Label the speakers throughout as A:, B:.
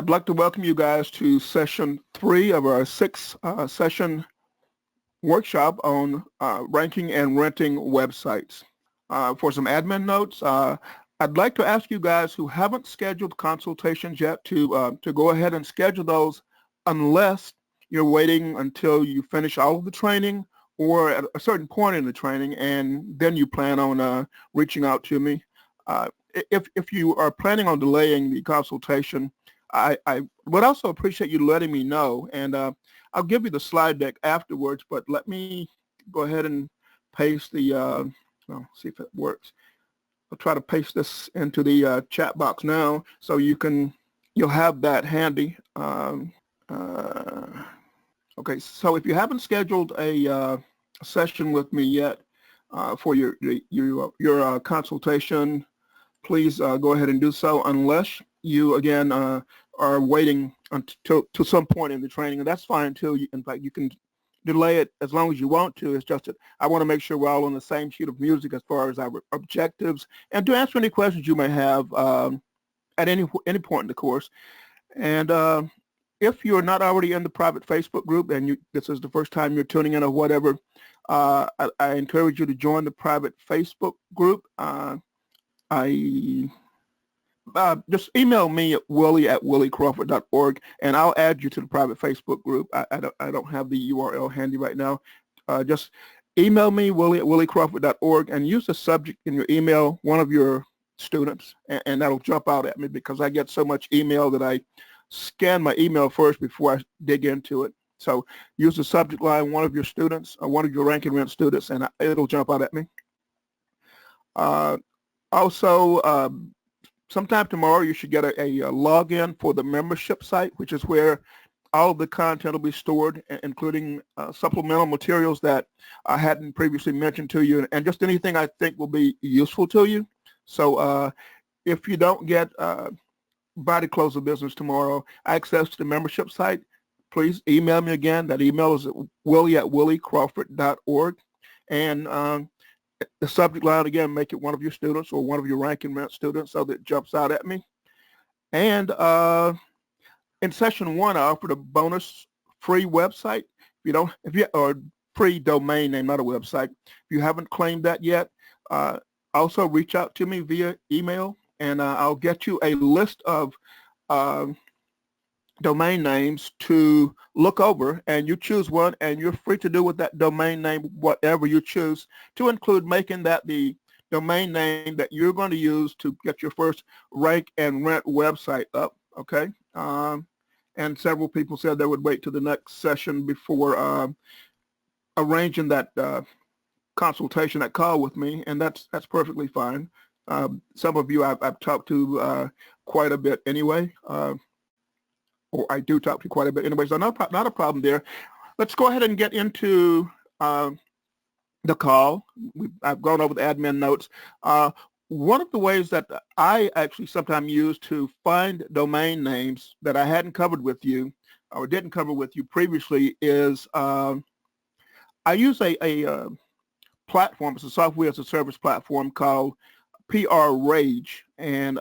A: I'd like to welcome you guys to session 3 of our 6-session workshop on ranking and renting websites. For some admin notes, I'd like to ask you guys who haven't scheduled consultations yet to go ahead and schedule those unless you're waiting until you finish all of the training or at a certain point in the training, and then you plan on reaching out to me. If you are planning on delaying the consultation, I would also appreciate you letting me know, and I'll give you the slide deck afterwards, but let me go ahead and paste the, well, see if it works. I'll try to paste this into the chat box now so you'll have that handy. Okay, so if you haven't scheduled a session with me yet for your consultation, please go ahead and do so unless you, again, are waiting until to some point in the training, and that's fine too. In fact, you can delay it as long as you want to. It's just that I want to make sure we're all on the same sheet of music as far as our objectives and to answer any questions you may have at any point in the course. And if you're not already in the private Facebook group and this is the first time you're tuning in or whatever, I encourage you to join the private Facebook group. Just email me at willie@williecrawford.org, and I'll add you to the private Facebook group. I don't have the URL handy right now. Just email me, willie@williecrawford.org, and use the subject in your email, one of your students, and that'll jump out at me because I get so much email that I scan my email first before I dig into it. So use the subject line, one of your students, or one of your rank and rent students, and it'll jump out at me. Also, sometime tomorrow you should get a login for the membership site, which is where all of the content will be stored, including supplemental materials that I hadn't previously mentioned to you, and just anything I think will be useful to you. So if you don't get by the close of business tomorrow access to the membership site, please email me again. That email is at willie@williecrawford.org, and the subject line, again, make it one of your students or one of your rank and rent students so that it jumps out at me. And in session 1, I offered a bonus free website. Or free domain name, not a website. If you haven't claimed that yet, also reach out to me via email, and I'll get you a list of domain names to look over, and you choose one, and you're free to do with that domain name whatever you choose, to include making that the domain name that you're going to use to get your first rank and rent website up, okay? And several people said they would wait to the next session before arranging that consultation, that call with me, and that's perfectly fine. Some of you I've talked to quite a bit anyway, or I do talk to you quite a bit anyway, so not a problem there. Let's go ahead and get into the call. I've gone over the admin notes. One of the ways that I actually sometimes use to find domain names that I hadn't covered with you or didn't cover with you previously is I use a platform. It's a software as a service platform called PR Rage, and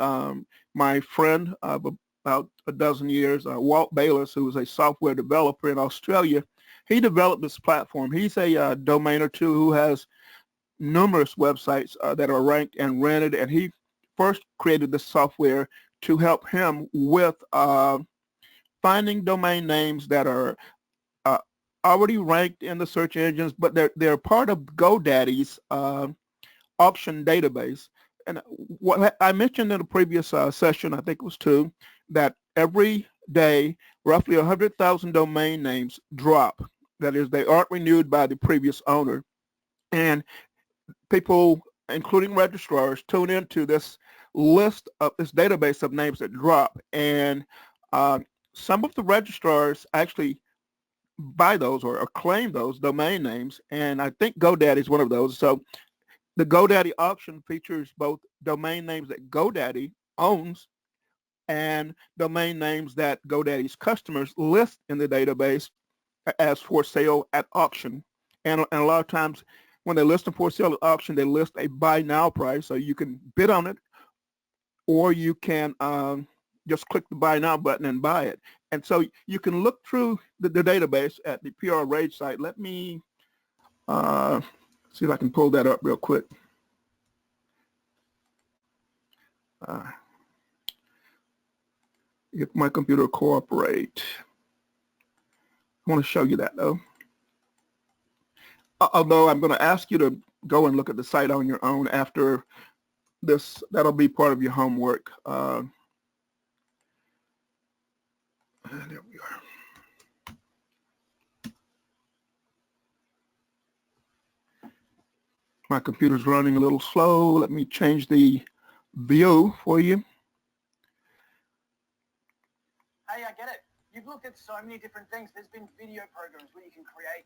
A: my friend of about a dozen years, Walt Bayless, who is a software developer in Australia, he developed this platform. He's a domainer too who has numerous websites that are ranked and rented, and he first created this software to help him with finding domain names that are already ranked in the search engines, but they're part of GoDaddy's auction database. And what I mentioned in the previous session, I think it was 2, that every day roughly 100,000 domain names drop. That is, they aren't renewed by the previous owner. And people, including registrars, tune into this list of this database of names that drop. And some of the registrars actually buy those or claim those domain names. And I think GoDaddy is one of those. So the GoDaddy auction features both domain names that GoDaddy owns and domain names that GoDaddy's customers list in the database as for sale at auction. And a lot of times when they list them for sale at auction, they list a buy now price, so you can bid on it, or you can just click the buy now button and buy it. And so you can look through the database at the PR Rage site. Let me see if I can pull that up real quick. If my computer cooperate. I want to show you that though. Although I'm going to ask you to go and look at the site on your own after this. That'll be part of your homework. There we are. My computer's running a little slow. Let me change the view for you.
B: Hey, I get it. You've looked at so many different things. There's been video programs where you can create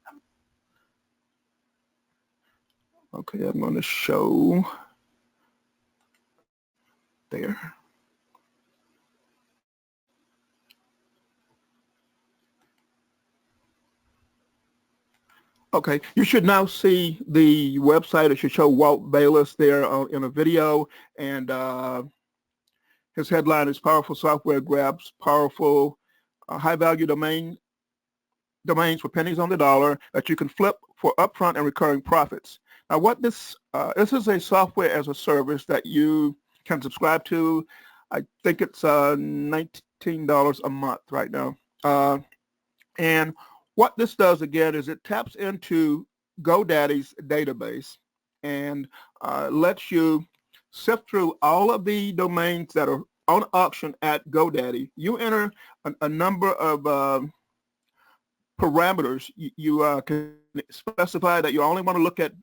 A: Okay, I'm going to show there. Okay, you should now see the website. It should show Walt Bayless there in a video, and his headline is "Powerful Software Grabs Powerful High-Value Domains for Pennies on the Dollar that you can flip for upfront and recurring profits." Now, what this is a software as a service that you can subscribe to. I think it's $19 a month right now, and what this does again is it taps into GoDaddy's database and lets you sift through all of the domains that are on auction at GoDaddy. You enter a number of parameters. You can specify that you only want to look at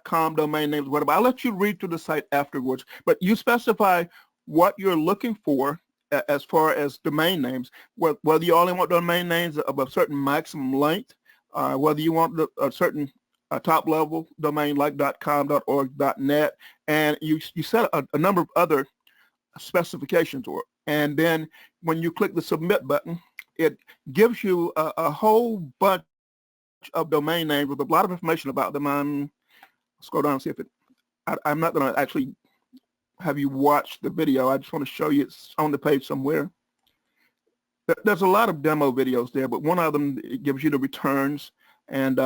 A: .com domain names, whatever. I'll let you read through the site afterwards, but you specify what you're looking for as far as domain names, whether you only want domain names of a certain maximum length, whether you want a certain top level domain like .com, .org, .net, and you set a number of other specifications for it. And then when you click the submit button, it gives you a whole bunch of domain names with a lot of information about them. Scroll down and see if it, I'm not going to actually have you watch the video. I just want to show you it's on the page somewhere. There's a lot of demo videos there, but one of them, it gives you the returns, and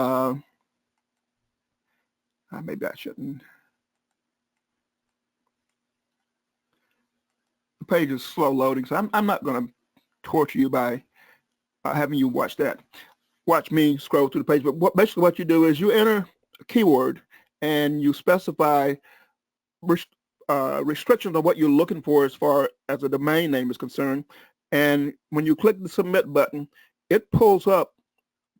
A: maybe I shouldn't. The page is slow loading, so I'm not going to torture you by having you watch that. Watch me scroll through the page, but basically what you do is you enter a keyword and you specify restrictions on what you're looking for as far as a domain name is concerned. And when you click the submit button, it pulls up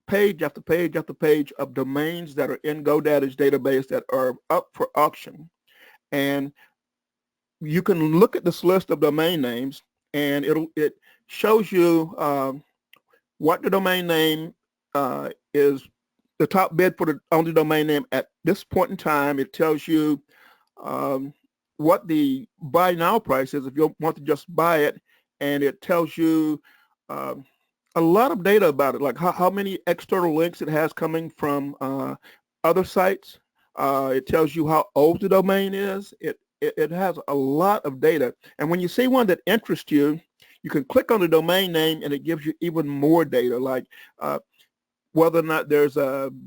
A: page after page after page of domains that are in GoDaddy's database that are up for auction. And you can look at this list of domain names, and it shows you what the domain name is, the top bid for the only domain name at this point in time. It tells you what the buy now price is if you want to just buy it, and it tells you a lot of data about it, like how many external links it has coming from other sites. It tells you how old the domain is. It has a lot of data, and when you see one that interests you, you can click on the domain name and it gives you even more data, like whether or not there's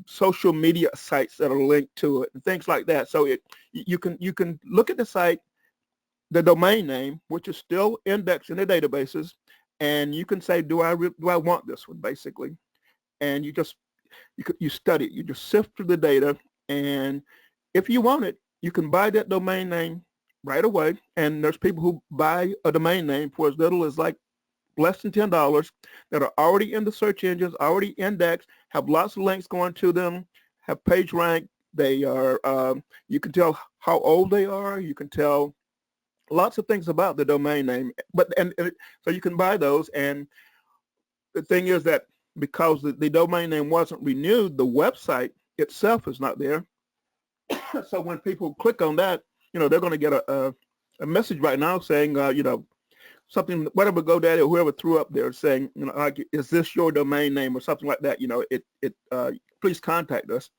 A: social media sites that are linked to it and things like that. So you can look at the site, the domain name, which is still indexed in the databases, and you can say, do I want this one, basically? And you study it. You just sift through the data, and if you want it, you can buy that domain name right away. And there's people who buy a domain name for as little as like less than $10 that are already in the search engines, already indexed, have lots of links going to them, have page rank. They are, you can tell how old they are. You can tell lots of things about the domain name. So you can buy those. And the thing is that because the domain name wasn't renewed, the website itself is not there. So when people click on that, they're going to get a message right now saying, something, whatever GoDaddy or whoever threw up there saying, like, is this your domain name or something like that? Please contact us.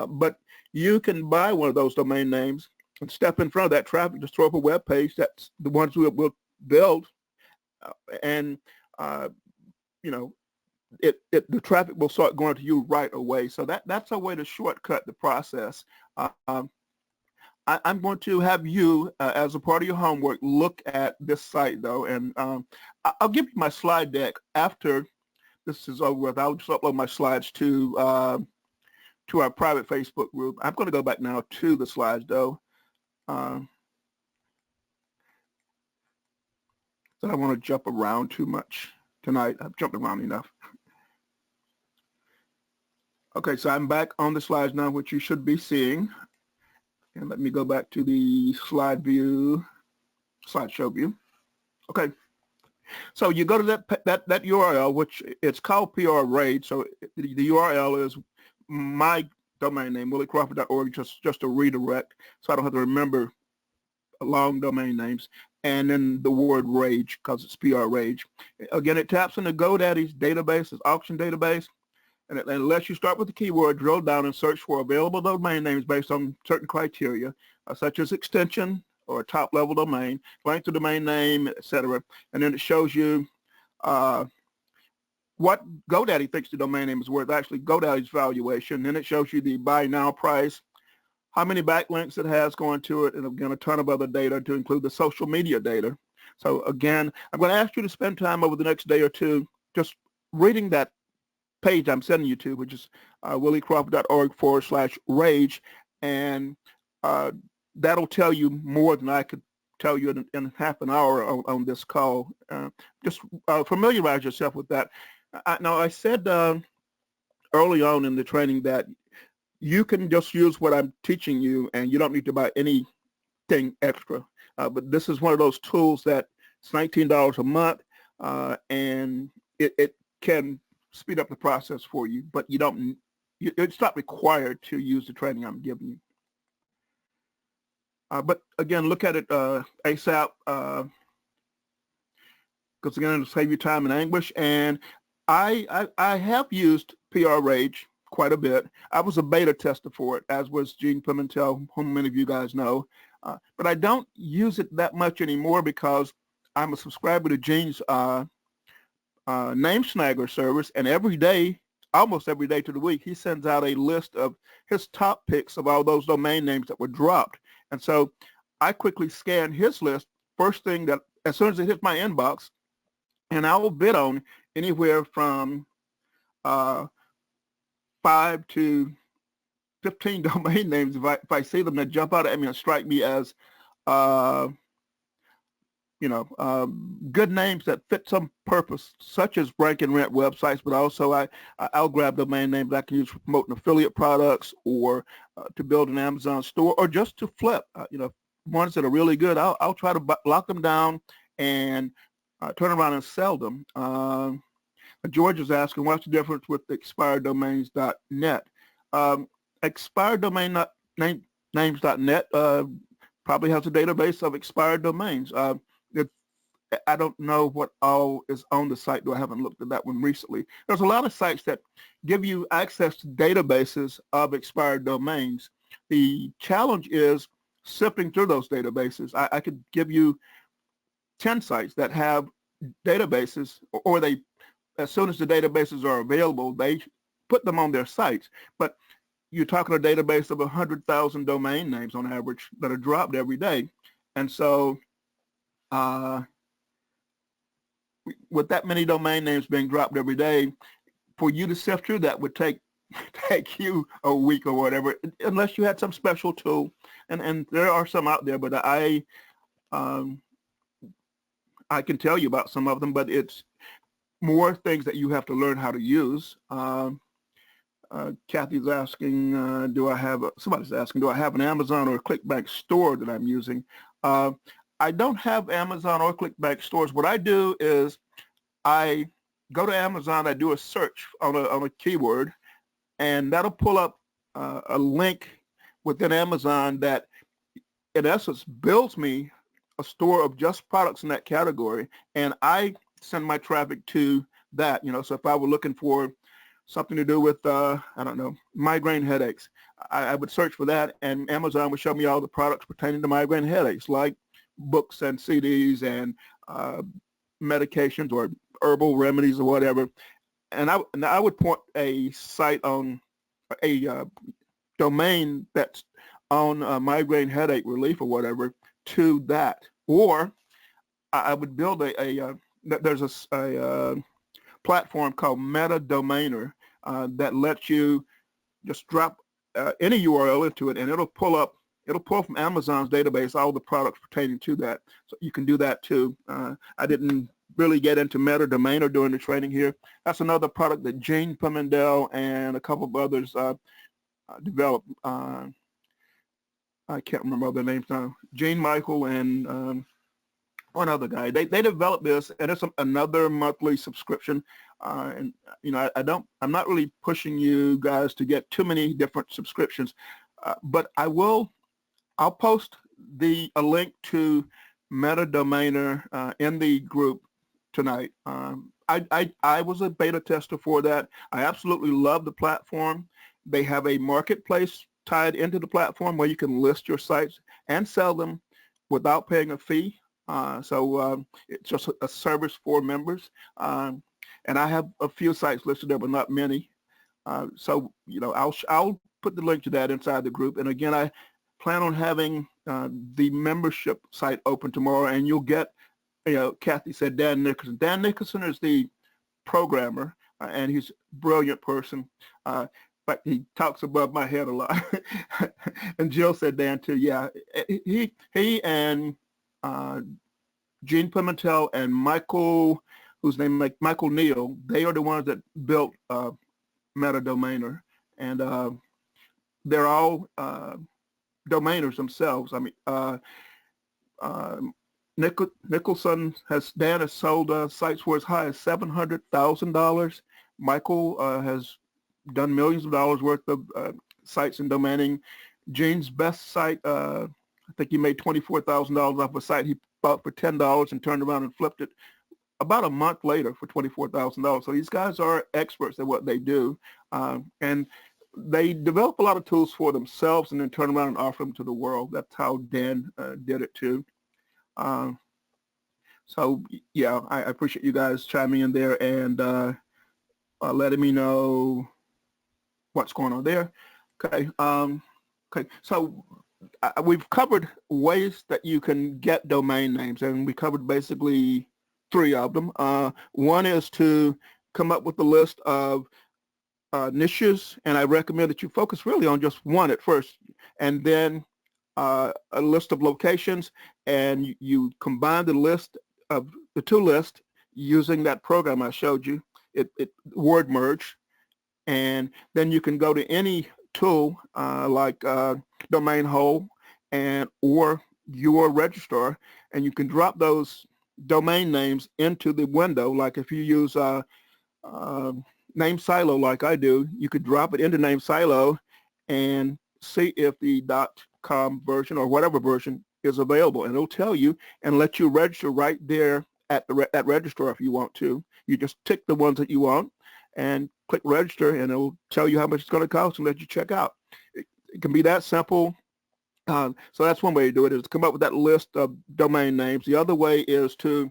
A: But you can buy one of those domain names and step in front of that traffic, just throw up a web page. That's the ones we will build, and you know, the traffic will start going to you right away. So that's a way to shortcut the process. I'm going to have you, as a part of your homework, look at this site though, and I'll give you my slide deck after this is over with. I'll just upload my slides to our private Facebook group. I'm going to go back now to the slides though. So I don't want to jump around too much tonight. I've jumped around enough. Okay, so I'm back on the slides now, which you should be seeing. And let me go back to the slide view, slideshow view. Okay, so you go to that URL, which it's called PR Raid. So the URL is my domain name, williecrawford.org, just a redirect, so I don't have to remember long domain names, and then the word rage, because it's PR Rage. Again, it taps into GoDaddy's database, its auction database, and it lets you start with the keyword, drill down, and search for available domain names based on certain criteria, such as extension or a top-level domain, length of domain name, etc. And then it shows you what GoDaddy thinks the domain name is worth, actually GoDaddy's valuation. Then it shows you the buy now price, how many backlinks it has going to it, and again, a ton of other data to include the social media data. So again, I'm going to ask you to spend time over the next day or two just reading that page I'm sending you to, which is williecrawford.org/rage, and that'll tell you more than I could tell you in half an hour on this call. Just familiarize yourself with that. Now, I said early on in the training that you can just use what I'm teaching you, and you don't need to buy anything extra. But this is one of those tools that it's $19 a month, and it can speed up the process for you, but it's not required to use the training I'm giving you. But again, look at it ASAP, because again, it'll save you time and anguish. And I have used PR Rage quite a bit. I was a beta tester for it, as was Gene Pimentel, whom many of you guys know. But I don't use it that much anymore because I'm a subscriber to Gene's name snagger service, and every day, almost every day to the week, he sends out a list of his top picks of all those domain names that were dropped. And so I quickly scan his list first thing that as soon as it hits my inbox, and I will bid on anywhere from 5 to 15 domain names if I see them that jump out at me and strike me as good names that fit some purpose, such as rank and rent websites, but also I'll grab domain names I can use for promoting affiliate products or to build an Amazon store or just to flip. Ones that are really good, I'll try to lock them down and turn around and sell them. George is asking, what's the difference with expireddomains.net? Expireddomains.net probably has a database of expired domains. I don't know what all is on the site, though I haven't looked at that one recently. There's a lot of sites that give you access to databases of expired domains. The challenge is sifting through those databases. I could give you 10 sites that have databases, or they, as soon as the databases are available, they put them on their sites. But you're talking a database of 100,000 domain names on average that are dropped every day. And so with that many domain names being dropped every day, for you to sift through that would take you a week or whatever, unless you had some special tool. And there are some out there, but I can tell you about some of them, but it's more things that you have to learn how to use. Kathy's asking, somebody's asking, do I have an Amazon or a ClickBank store that I'm using? I don't have Amazon or ClickBank stores. What I do is I go to Amazon, I do a search on a keyword, and that'll pull up a link within Amazon that, in essence, builds me a store of just products in that category, and I send my traffic to that. So if I were looking for something to do with, I don't know, migraine headaches, I would search for that, and Amazon would show me all the products pertaining to migraine headaches, like books and CDs and medications or herbal remedies or whatever. And I would point a site on a domain that's on migraine headache relief or whatever to that. Or I would build there's a platform called Meta Domainer that lets you just drop any URL into it, and it'll pull from Amazon's database all the products pertaining to that. So you can do that too. I didn't really get into Meta Domainer during the training here. That's another product that Gene Pimentel and a couple of others developed. I can't remember their names now. Gene Michael and one other guy. They developed this, and it's another monthly subscription. And you know, I'm not really pushing you guys to get too many different subscriptions, but I'll post a link to Meta Domainer in the group tonight. I was a beta tester for that. I absolutely love the platform. They have a marketplace tied into the platform where you can list your sites and sell them without paying a fee. So it's just a service for members. And I have a few sites listed there, but not many. So, you know, I'll put the link to that inside the group. And again, I plan on having the membership site open tomorrow, and you'll get, you know, Kathy said Dan Nicholson. Dan Nicholson is the programmer, and he's a brilliant person. But he talks above my head a lot. And Jill said Dan too. Yeah, he and Gene Pimentel and Michael, whose name like Michael Neal, they are the ones that built Meta Domainer, and they're all domainers themselves. I mean, Nicholson Dan has sold sites for as high as $700,000. Michael has done millions of dollars worth of sites and domaining. Gene's best site, I think he made $24,000 off a site he bought for $10 and turned around and flipped it about a month later for $24,000. So these guys are experts at what they do, and they develop a lot of tools for themselves and then turn around and offer them to the world. That's how Dan did it too. So yeah, I appreciate you guys chiming in there and letting me know what's going on there. Okay. Okay. So we've covered ways that you can get domain names, and we covered basically 3 of them. One is to come up with a list of niches, and I recommend that you focus really on just one at first, and then a list of locations, and you combine the list of the 2 lists using that program I showed you, it word merge, and then you can go to any tool like Domain Hole or your registrar, and you can drop those domain names into the window. Like if you use Name Silo like I do, you could drop it into Name Silo and see if the .com version or whatever version is available, and it'll tell you and let you register right there at that registrar if you want to. You just tick the ones that you want and click register, and it'll tell you how much it's going to cost and let you check out. It can be that simple. So that's one way to do it, is to come up with that list of domain names. The other way is to,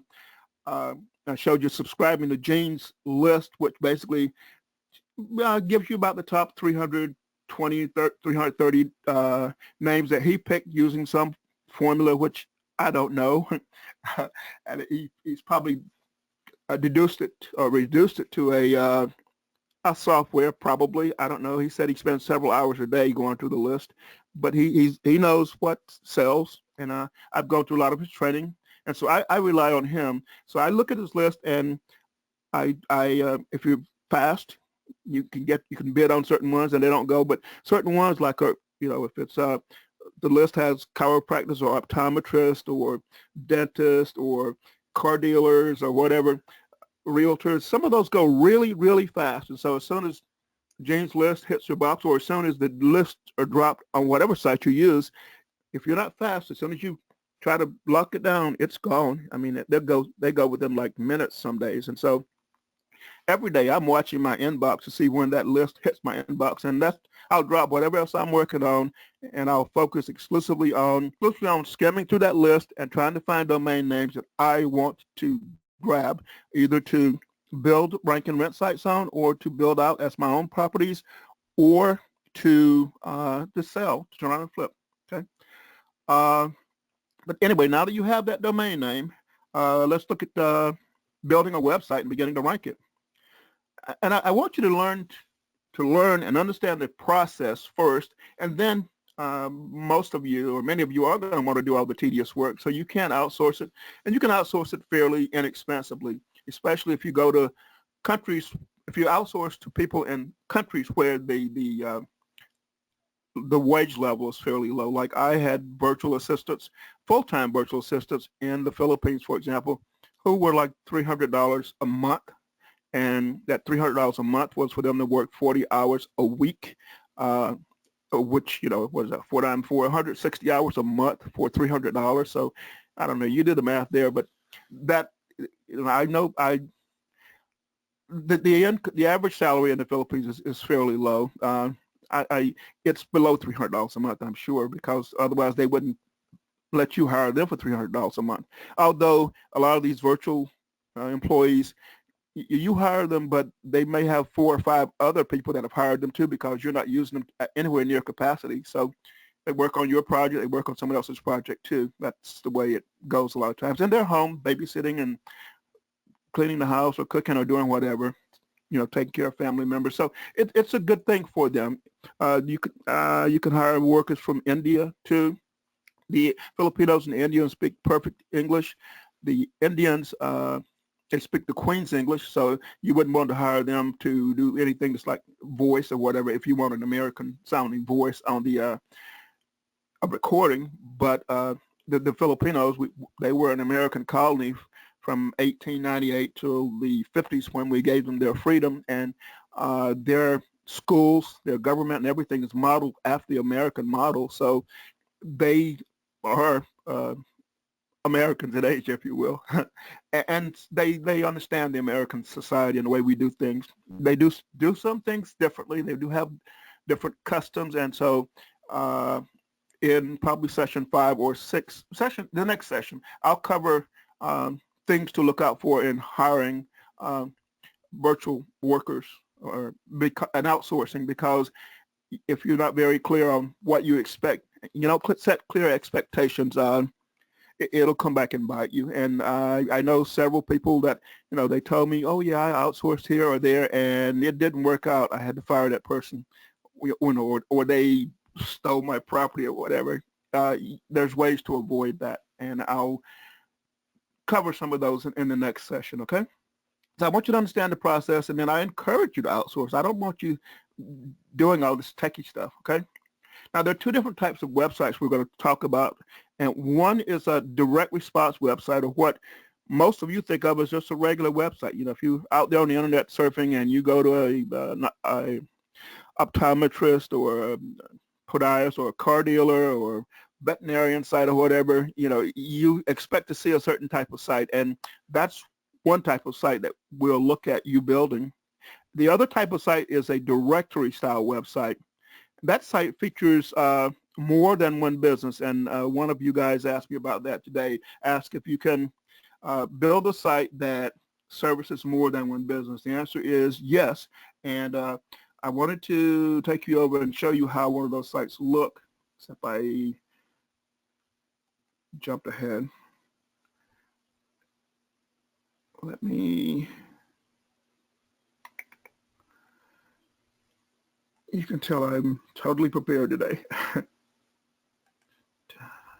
A: I showed you subscribing to Gene's list, which basically gives you about the top 320, 330 names that he picked using some formula, which I don't know. And he's probably deduced it or reduced it to a software, probably. I don't know. He said he spends several hours a day going through the list, but he knows what sells, and I've gone through a lot of his training, and so I rely on him. So I look at his list, and I if you're fast, you can bid on certain ones and they don't go, but certain ones like if it's the list has chiropractors or optometrists or dentists or car dealers or whatever, realtors, some of those go really, really fast. And so as soon as Gene's list hits your box, or as soon as the lists are dropped on whatever site you use, if you're not fast, as soon as you try to lock it down, it's gone. I mean, they go within like minutes some days. And so every day I'm watching my inbox to see when that list hits my inbox, and I'll drop whatever else I'm working on, and I'll focus exclusively on skimming through that list and trying to find domain names that I want to grab, either to build rank and rent sites on, or to build out as my own properties, or to sell, to turn around and flip. Okay. Uh, but anyway, now that you have that domain name, let's look at building a website and beginning to rank it. And I want you to learn and understand the process first, and then most of you, or many of you, are going to want to do all the tedious work. So you can outsource it, and you can outsource it fairly inexpensively, especially if you go to countries. If you outsource to people in countries where the wage level is fairly low. Like I had virtual assistants, full-time virtual assistants in the Philippines, for example, who were like $300 a month. And that $300 a month was for them to work 40 hours a week, which, what is that, 4 times 4, 160 hours a month for $300. So I don't know, you did the math there, but that, I know the average salary in the Philippines is fairly low. It's below $300 a month, I'm sure, because otherwise they wouldn't let you hire them for $300 a month. Although a lot of these virtual employees, you hire them, but they may have 4 or 5 other people that have hired them too, because you're not using them anywhere near capacity. So they work on your project, they work on someone else's project too. That's the way it goes a lot of times. And they're home babysitting and cleaning the house or cooking or doing whatever, taking care of family members. So it's a good thing for them. You can hire workers from India too. The Filipinos and the Indians speak perfect English. The Indians, they speak the Queen's English, so you wouldn't want to hire them to do anything that's like voice or whatever if you want an American-sounding voice on the a recording. But the Filipinos, they were an American colony from 1898 to the 50s, when we gave them their freedom, and their schools, their government, and everything is modeled after the American model. So they are Americans at age, if you will, and they understand the American society and the way we do things. They do some things differently. They do have different customs, and so in probably session 5 or 6, the next session, I'll cover things to look out for in hiring virtual workers and outsourcing, because if you're not very clear on what you expect, set clear expectations, it'll come back and bite you. And I know several people that, they told me, oh yeah, I outsourced here or there and it didn't work out. I had to fire that person, or they stole my property or whatever. There's ways to avoid that, and I'll cover some of those in the next session, okay? So I want you to understand the process, and then I encourage you to outsource. I don't want you doing all this techie stuff, okay? Now, there are 2 different types of websites we're going to talk about, and one is a direct response website, or what most of you think of as just a regular website. If you're out there on the internet surfing and you go to a optometrist or a podiatrist or a car dealer or veterinarian site or whatever, you expect to see a certain type of site, and that's one type of site that we'll look at you building. The other type of site is a directory style website. That site features more than one business, and one of you guys asked me about that today. Ask if you can build a site that services more than one business. The answer is yes, and I wanted to take you over and show you how one of those sites look. Except I jumped ahead. Let me, you can tell I'm totally prepared today.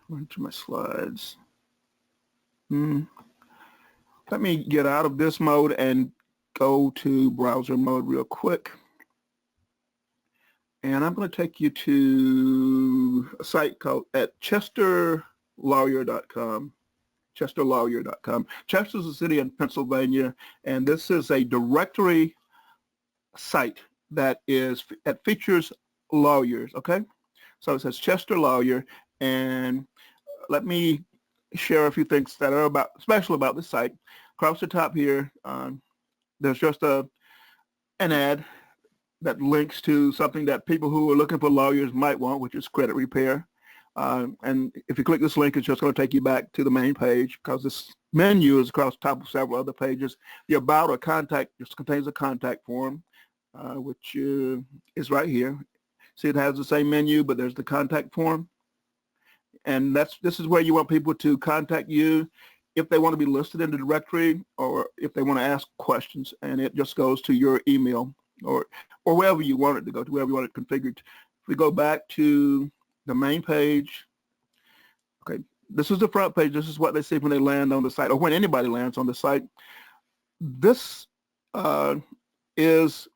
A: Run to my slides. Let me get out of this mode and go to browser mode real quick. And I'm going to take you to a site called at chesterlawyer.com. chesterlawyer.com. Chester's a city in Pennsylvania, and this is a directory site that features lawyers, okay? So it says Chester Lawyer, and let me share a few things that are special about this site. Across the top here, there's just an ad that links to something that people who are looking for lawyers might want, which is credit repair. And if you click this link, it's just going to take you back to the main page because this menu is across the top of several other pages. The About or Contact just contains a contact form, which is right here. See, it has the same menu, but there's the contact form. And this is where you want people to contact you if they want to be listed in the directory or if they want to ask questions, and it just goes to your email or wherever you want it to go to, wherever you want it configured. If we go back to the main page, okay, this is the front page. This is what they see when they land on the site or when anybody lands on the site. This is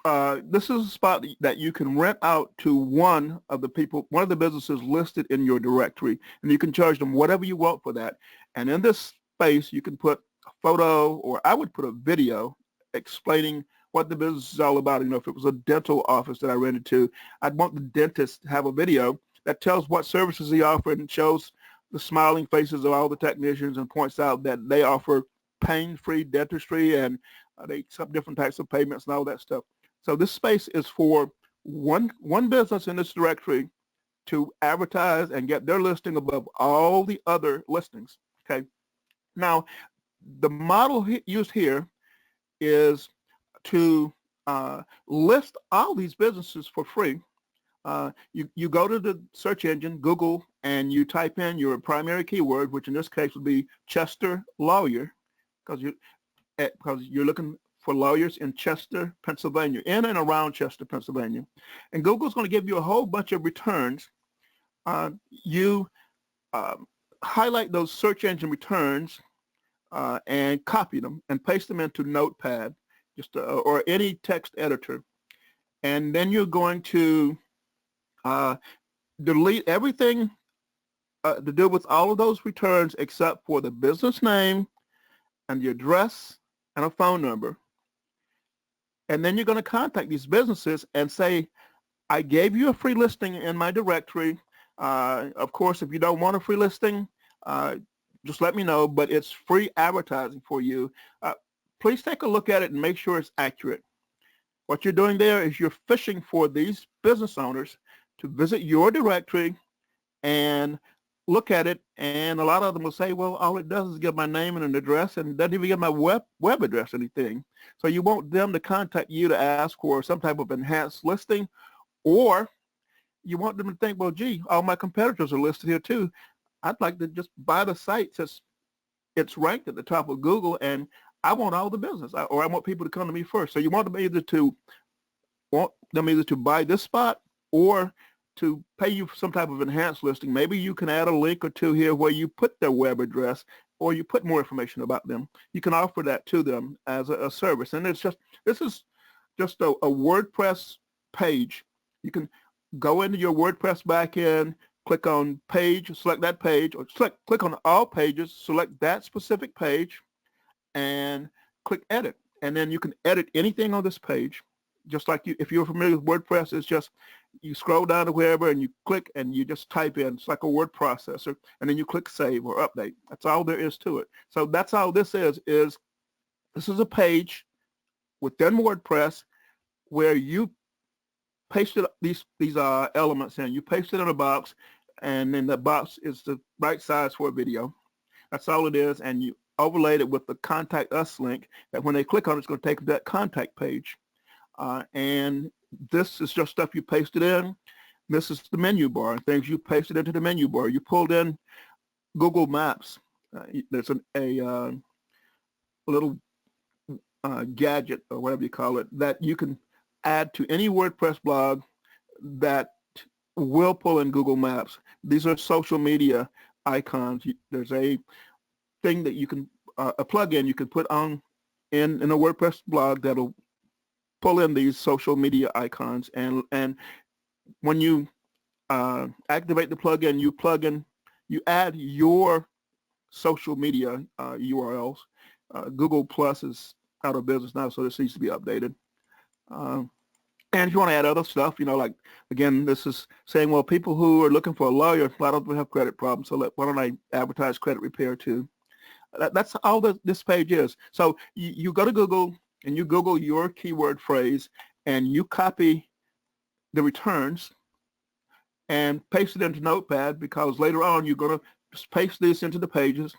A: a spot that you can rent out to one of the businesses listed in your directory, and you can charge them whatever you want for that. And in this space, you can put a photo, or I would put a video explaining what the business is all about. You know, if it was a dental office that I rented to, I'd want the dentist to have a video that tells what services he offers and shows the smiling faces of all the technicians and points out that they offer pain-free dentistry and they accept different types of payments and all that stuff. So this space is for one business in this directory to advertise and get their listing above all the other listings. Okay. Now, the model used here is to list all these businesses for free. You go to the search engine, Google, and you type in your primary keyword, which in this case would be Chester Lawyer, because you're looking for lawyers in Chester, Pennsylvania, in and around Chester, Pennsylvania. And Google's going to give you a whole bunch of returns. You highlight those search engine returns and copy them and paste them into Notepad, or any text editor. And then you're going to delete everything to do with all of those returns except for the business name and the address and a phone number. And then you're going to contact these businesses and say, I gave you a free listing in my directory. Of course, if you don't want a free listing, just let me know, but it's free advertising for you. Please take a look at it and make sure it's accurate. What you're doing there is you're fishing for these business owners to visit your directory and look at it, and a lot of them will say, well, all it does is give my name and an address and doesn't even give my web address or anything. So you want them to contact you to ask for some type of enhanced listing, or you want them to think, well, gee, all my competitors are listed here too. I'd like to just buy the site since it's ranked at the top of Google, and I want all the business, or I want people to come to me first. So you want them either to buy this spot or to pay you for some type of enhanced listing. Maybe you can add a link or two here where you put their web address or you put more information about them. You can offer that to them as a service. And this is just a WordPress page. You can go into your WordPress backend, click on page, select that page, or click on all pages, select that specific page, and click edit. And then you can edit anything on this page. Just like if you're familiar with WordPress, it's just you scroll down to wherever and you click and you just type in. It's like a word processor, and then you click save or update. That's all there is to it. So that's all this is this is a page within WordPress where you pasted these elements in. You paste it in a box, and then the box is the right size for a video. That's all it is, and you overlaid it with the Contact Us link that when they click on it, it's going to take them to that contact page. And this is just stuff you pasted in. This is the menu bar, things you pasted into the menu bar. You pulled in Google Maps. There's a little gadget or whatever you call it that you can add to any WordPress blog that will pull in Google Maps. These are social media icons. There's a thing that you can, a plugin you can put on in a WordPress blog that'll pull in these social media icons, and when you activate the plugin, you add your social media URLs. Google Plus is out of business now, so this needs to be updated. And if you want to add other stuff, like, again, this is saying, well, people who are looking for a lawyer, a lot of them have credit problems, so why don't I advertise credit repair too? That's all this page is. So you go to Google, and you Google your keyword phrase, and you copy the returns, and paste it into Notepad, because later on you're going to just paste this into the pages,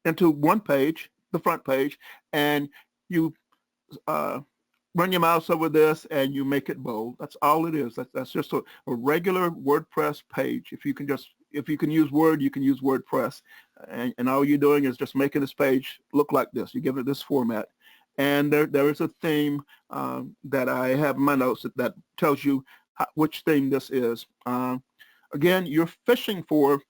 A: into one page, the front page, and you uh, run your mouse over this and you make it bold. That's all it is. That's just a regular WordPress page. If you can use Word, you can use WordPress. And all you're doing is just making this page look like this. You give it this format. And there is a theme that I have in my notes that tells you which theme this is. Again, you're fishing for,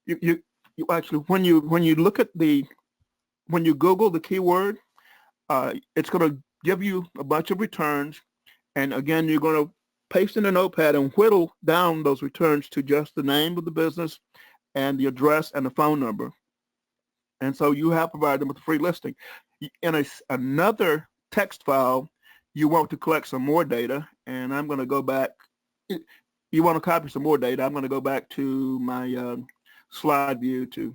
A: you actually, when you look at when you Google the keyword, it's going to give you a bunch of returns, and again, you're going to paste in a notepad and whittle down those returns to just the name of the business and the address and the phone number. And so you have provided them with a free listing. In another text file, you want to collect some more data, and I'm going to go back. You want to copy some more data. I'm going to go back to my slide view to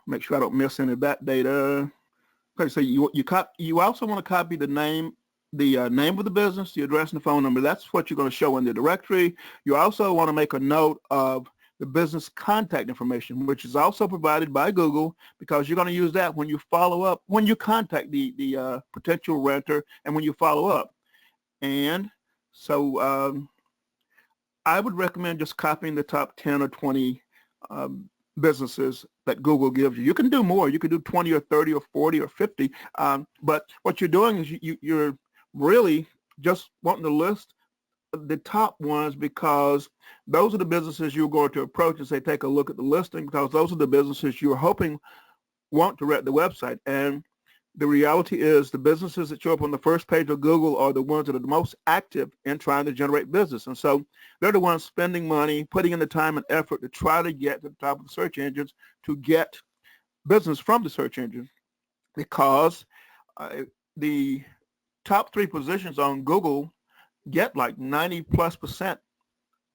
A: make sure I don't miss any of that data. Okay, so you also want to copy the name of the business, the address, and the phone number. That's what you're going to show in the directory. You also want to make a note of the business contact information, which is also provided by Google, because you're going to use that when you follow up, when you contact the potential renter, and when you follow up. And so I would recommend just copying the top 10 or 20 businesses that Google gives you. You can do more. You can do 20 or 30 or 40 or 50. But what you're doing is you're really just wanting to list the top ones, because those are the businesses you're going to approach and say, take a look at the listing, because those are the businesses you're hoping want to rent the website. And the reality is the businesses that show up on the first page of Google are the ones that are the most active in trying to generate business. And so they're the ones spending money, putting in the time and effort to try to get to the top of the search engines, to get business from the search engines, because the top 3 positions on Google get like 90+%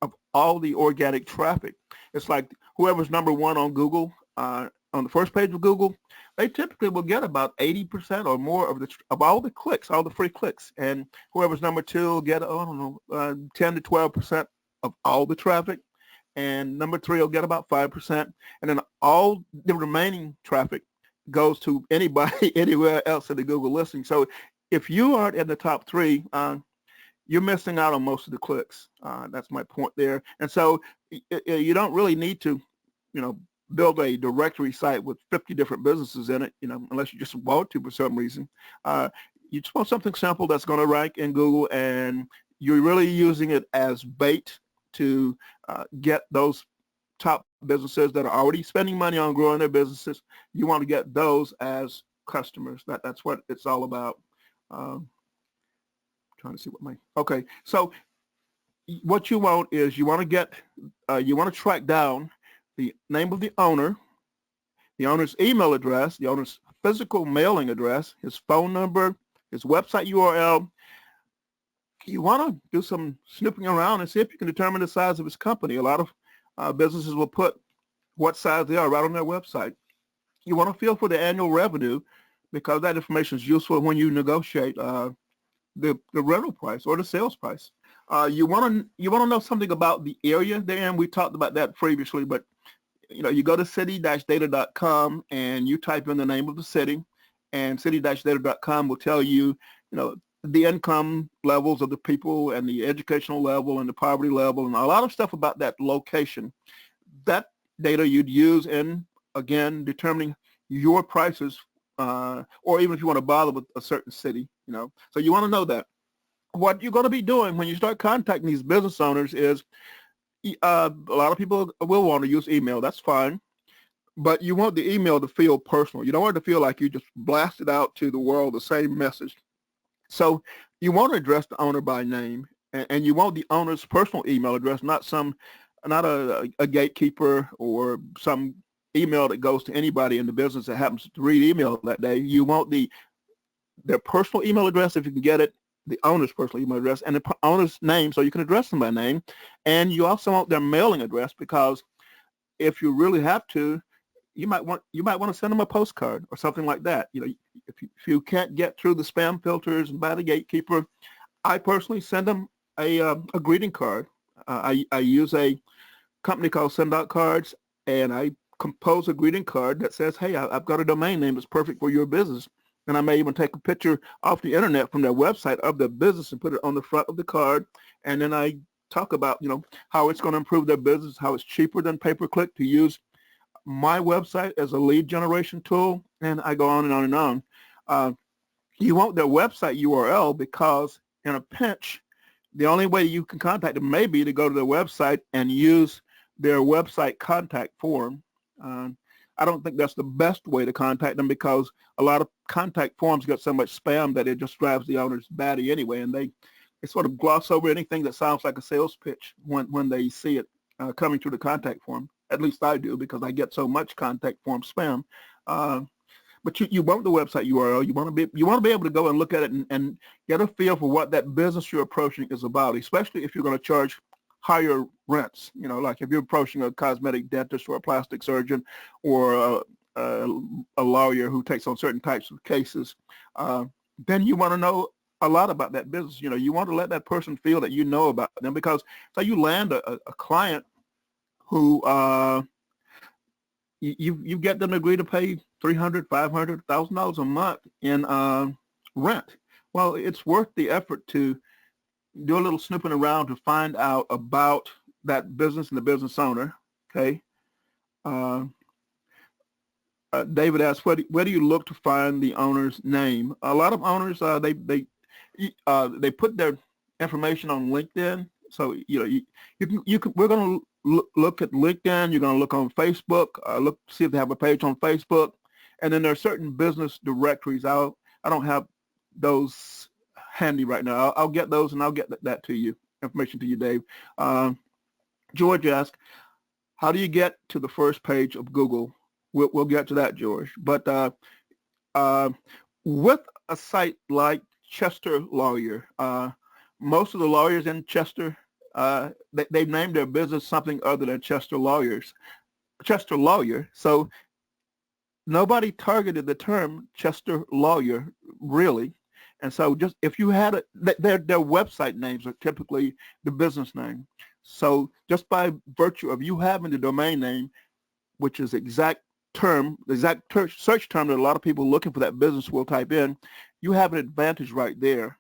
A: of all the organic traffic. It's like whoever's number 1 on Google, on the first page of Google, they typically will get about 80% or more of all the clicks, all the free clicks. And whoever's number 2 will get, 10 to 12% of all the traffic. And number 3 will get about 5%. And then all the remaining traffic goes to anybody anywhere else in the Google listing. So if you aren't in the top 3, you're missing out on most of the clicks. That's my point there. And so you don't really need to, build a directory site with 50 different businesses in it, unless you just want to for some reason. You just want something simple that's going to rank in Google, and you're really using it as bait to get those top businesses that are already spending money on growing their businesses. You want to get those as customers. That's what it's all about. Trying to see okay. So what you want is you want to track down the name of the owner, the owner's email address, the owner's physical mailing address, his phone number, his website URL. You want to do some snooping around and see if you can determine the size of his company. A lot of businesses will put what size they are right on their website. You want to feel for the annual revenue, because that information is useful when you negotiate the rental price or the sales price. You want to know something about the area they're in. We talked about that previously, but you go to city-data.com and you type in the name of the city, and city-data.com will tell you, the income levels of the people and the educational level and the poverty level and a lot of stuff about that location. That data you'd use in, again, determining your prices, or even if you want to bother with a certain city, So you want to know that. What you're going to be doing when you start contacting these business owners is, a lot of people will want to use email. That's fine. But you want the email to feel personal. You don't want it to feel like you just blasted out to the world the same message. So you want to address the owner by name, and you want the owner's personal email address, not a gatekeeper or some email that goes to anybody in the business that happens to read email that day. You want their personal email address, if you can get it, the owner's personal email address, and the owner's name, so you can address them by name. And you also want their mailing address, because if you really have to, you might want to send them a postcard or something like that. If you can't get through the spam filters and by the gatekeeper, I personally send them a greeting card. I use a company called Send Out Cards, and I compose a greeting card that says, hey, I've got a domain name that's perfect for your business. And I may even take a picture off the internet from their website of their business and put it on the front of the card. And then I talk about, how it's going to improve their business, how it's cheaper than pay-per-click to use my website as a lead generation tool. And I go on and on and on. You want their website URL because in a pinch, the only way you can contact them may be to go to their website and use their website contact form. I don't think that's the best way to contact them because a lot of contact forms get so much spam that it just drives the owners batty anyway, and they sort of gloss over anything that sounds like a sales pitch when they see it coming through the contact form. At least I do, because I get so much contact form spam. But you want the website URL. You want to be able to go and look at it and get a feel for what that business you're approaching is about, especially if you're going to charge higher rents. Like if you're approaching a cosmetic dentist or a plastic surgeon or a lawyer who takes on certain types of cases, then you want to know a lot about that business. You want to let that person feel that you know about them, because so you land a client who you get them to agree to pay $300, $500, $1,000 a month in rent. Well, it's worth the effort to do a little snooping around to find out about that business and the business owner. Okay. David asks, where do you look to find the owner's name? A lot of owners, they put their information on LinkedIn. So we're going to look at LinkedIn. You're going to look on Facebook. See if they have a page on Facebook, and then there are certain business directories. I don't have those handy right now. I'll get those and I'll get that to you, information to you, Dave. George asked, how do you get to the first page of Google? We'll get to that, George. But with a site like Chester Lawyer, most of the lawyers in Chester, they've named their business something other than Chester Lawyer. So nobody targeted the term Chester Lawyer, really. And so just if you had their website names are typically the business name. So just by virtue of you having the domain name, which is the exact search term that a lot of people looking for that business will type in, you have an advantage right there.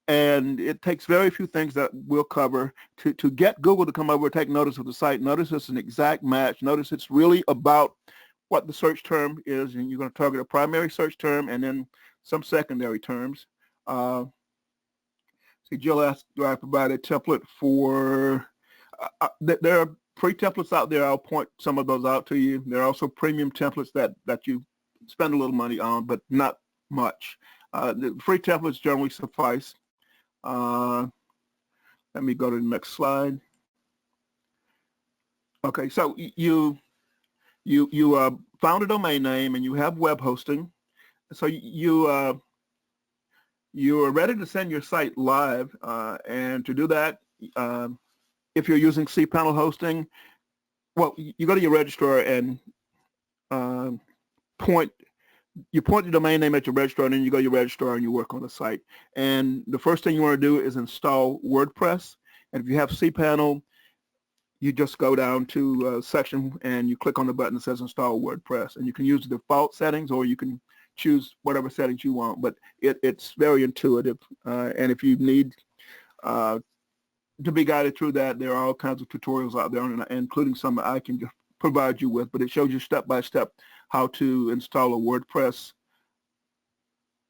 A: And it takes very few things that we'll cover to get Google to come over and take notice of the site. Notice it's an exact match. Notice it's really about what the search term is, and you're going to target a primary search term and then some secondary terms. See, Jill asked, do I provide a template for, there are free templates out there. I'll point some of those out to you. There are also premium templates that you spend a little money on, but not much. The free templates generally suffice. Let me go to the next slide. Okay, so you found a domain name and you have web hosting. So you are ready to send your site live, and to do that, if you're using cPanel hosting, well, you go to your registrar and point the domain name at your registrar, and then you go to your registrar and you work on the site. And the first thing you want to do is install WordPress. And if you have cPanel, you just go down to a section and you click on the button that says install WordPress. And you can use the default settings, or you can choose whatever settings you want, but it's very intuitive. And if you need to be guided through that, there are all kinds of tutorials out there, including some that I can just provide you with, but it shows you step by step how to install a WordPress,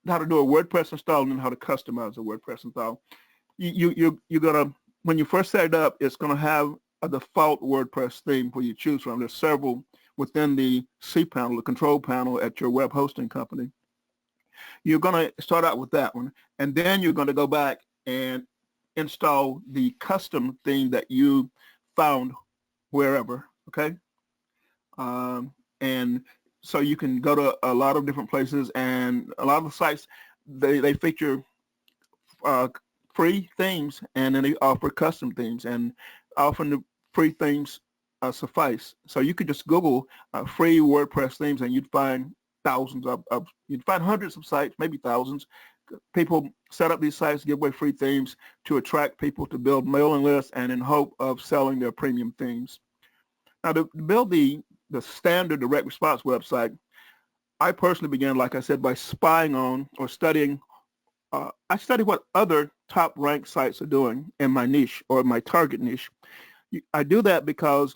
A: how to do a WordPress install, and then how to customize a WordPress install. You're gonna, when you first set it up, it's gonna have a default WordPress theme where you choose from. There's several within the cPanel, the control panel at your web hosting company. You're going to start out with that one, and then you're going to go back and install the custom theme that you found wherever, okay? And so you can go to a lot of different places, and a lot of the sites, they feature free themes, and then they offer custom themes, and often the free themes suffice. So you could just Google free WordPress themes, and you'd find thousands you'd find hundreds of sites, maybe thousands, people set up these sites, give away free themes to attract people to build mailing lists and in hope of selling their premium themes. Now, to build the standard direct response website, I personally began, like I said, by spying on or studying. I study what other top ranked sites are doing in my niche or my target niche. I do that because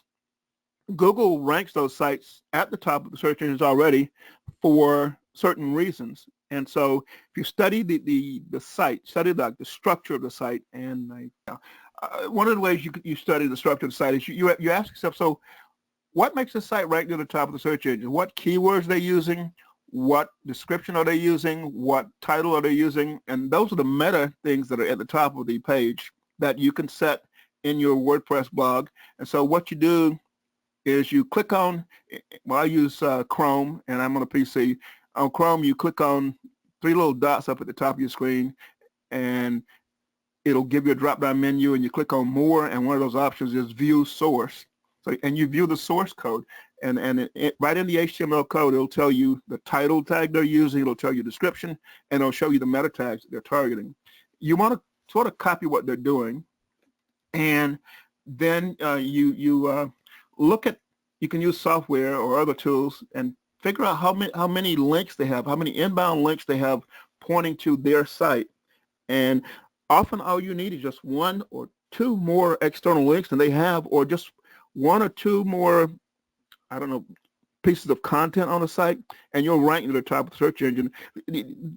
A: Google ranks those sites at the top of the search engines already for certain reasons. And so if you study the site, study the structure of the site, and one of the ways you study the structure of the site is you ask yourself, so what makes the site rank near the top of the search engine? What keywords they're using? What description are they using? What title are they using? And those are the meta things that are at the top of the page that you can set in your WordPress blog. And so what you do is you click on, well, I use Chrome, and I'm on a PC. On Chrome, you click on 3 little dots up at the top of your screen, and it'll give you a drop-down menu, and you click on More, and one of those options is View Source. So, and you view the source code, and right in the HTML code, it'll tell you the title tag they're using, it'll tell you description, and it'll show you the meta tags that they're targeting. You want to sort of copy what they're doing, and then you look at, you can use software or other tools and figure out how many links they have, how many inbound links they have pointing to their site. And often all you need is just 1 or 2 more external links than they have, or just 1 or 2 more, I don't know, pieces of content on the site, and you'll rank to the top of the search engine.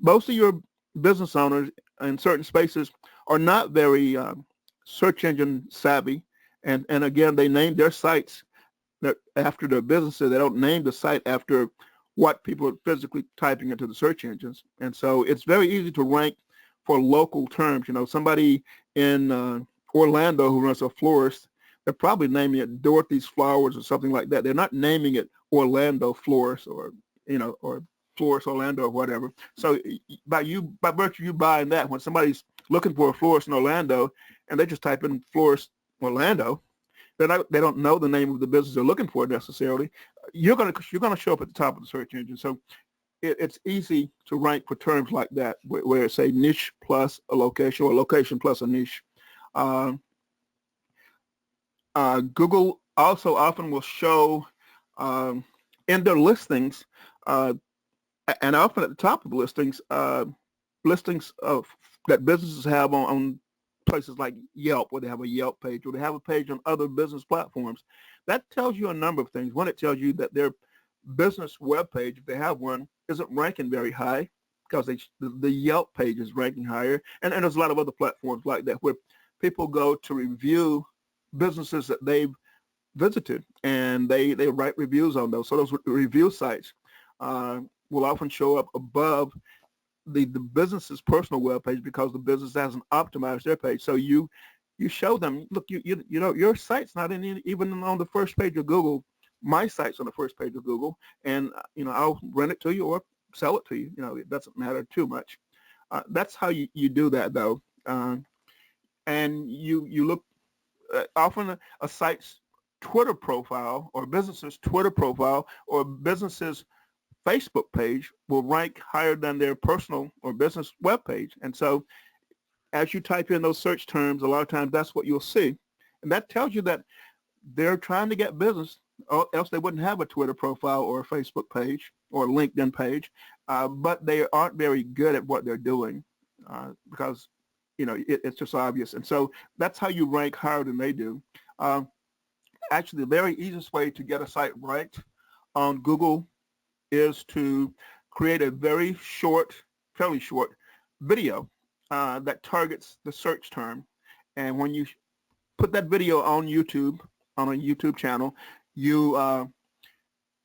A: Most of your business owners in certain spaces are not very search engine savvy, and again, they name their sites after their businesses. They don't name the site after what people are physically typing into the search engines. And so it's very easy to rank for local terms. You know, somebody in Orlando who runs a florist, they're probably naming it Dorothy's Flowers or something like that. They're not naming it Orlando Florist, or, you know, or Florist Orlando or whatever. So by virtue of you buying that, when somebody's looking for a florist in Orlando and they just type in Florist Orlando, they don't know the name of the business they're looking for necessarily, you're going to show up at the top of the search engine. So it's easy to rank for terms like that, where it's a niche plus a location, or location plus a niche. Google also often will show in their listings, and often at the top of the listings, listings that businesses have on places like Yelp, where they have a Yelp page, or they have a page on other business platforms. That tells you a number of things. One, it tells you that their business web page, if they have one, isn't ranking very high, because the Yelp page is ranking higher. And there's a lot of other platforms like that where people go to review businesses that they've visited, and they write reviews on those. So those review sites will often show up above the business's personal web page, because the business hasn't optimized their page. So you show them, look, you know, your site's not even on the first page of Google. My site's on the first page of Google, and you know, I'll rent it to you or sell it to you. You know, it doesn't matter too much. That's how you do that, though. And you look, often a site's Twitter profile, or business's Twitter profile, or business's Facebook page will rank higher than their personal or business web page. And so as you type in those search terms, a lot of times that's what you'll see. And that tells you that they're trying to get business, or else they wouldn't have a Twitter profile or a Facebook page or a LinkedIn page, but they aren't very good at what they're doing, because, you know, it's just obvious. And so that's how you rank higher than they do. Actually, the very easiest way to get a site ranked on Google is to create a very short, fairly short video that targets the search term. And when you put that video on YouTube, on a YouTube channel, you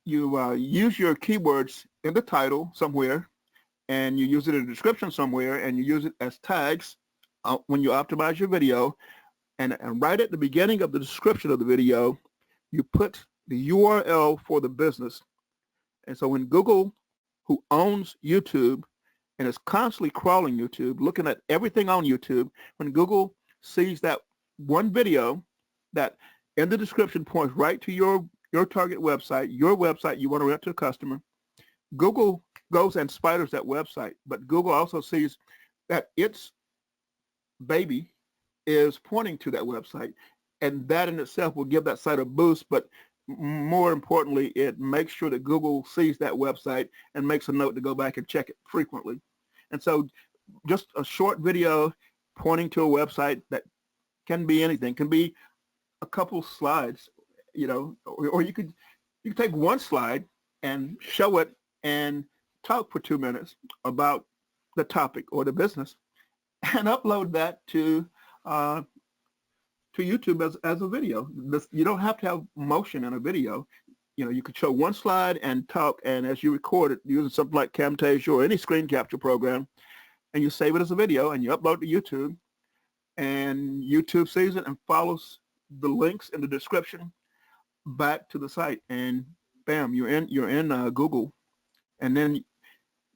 A: use your keywords in the title somewhere, and you use it in the description somewhere, and you use it as tags when you optimize your video. And right at the beginning of the description of the video, you put the URL for the business. And so when Google, who owns YouTube and is constantly crawling YouTube, looking at everything on YouTube, when Google sees that one video that in the description points right to your target website, your website you want to rent to a customer, Google goes and spiders that website. But Google also sees that its baby is pointing to that website, and that in itself will give that site a boost. But more importantly, it makes sure that Google sees that website and makes a note to go back and check it frequently. And so just a short video pointing to a website that can be anything, can be a couple slides, or you could take one slide and show it and talk for 2 minutes about the topic or the business, and upload that to YouTube as a video. You don't have to have motion in a video. You could show one slide and talk, and as you record it using something like Camtasia or any screen capture program, and you save it as a video and you upload to YouTube, and YouTube sees it and follows the links in the description back to the site, and bam, you're in Google. And then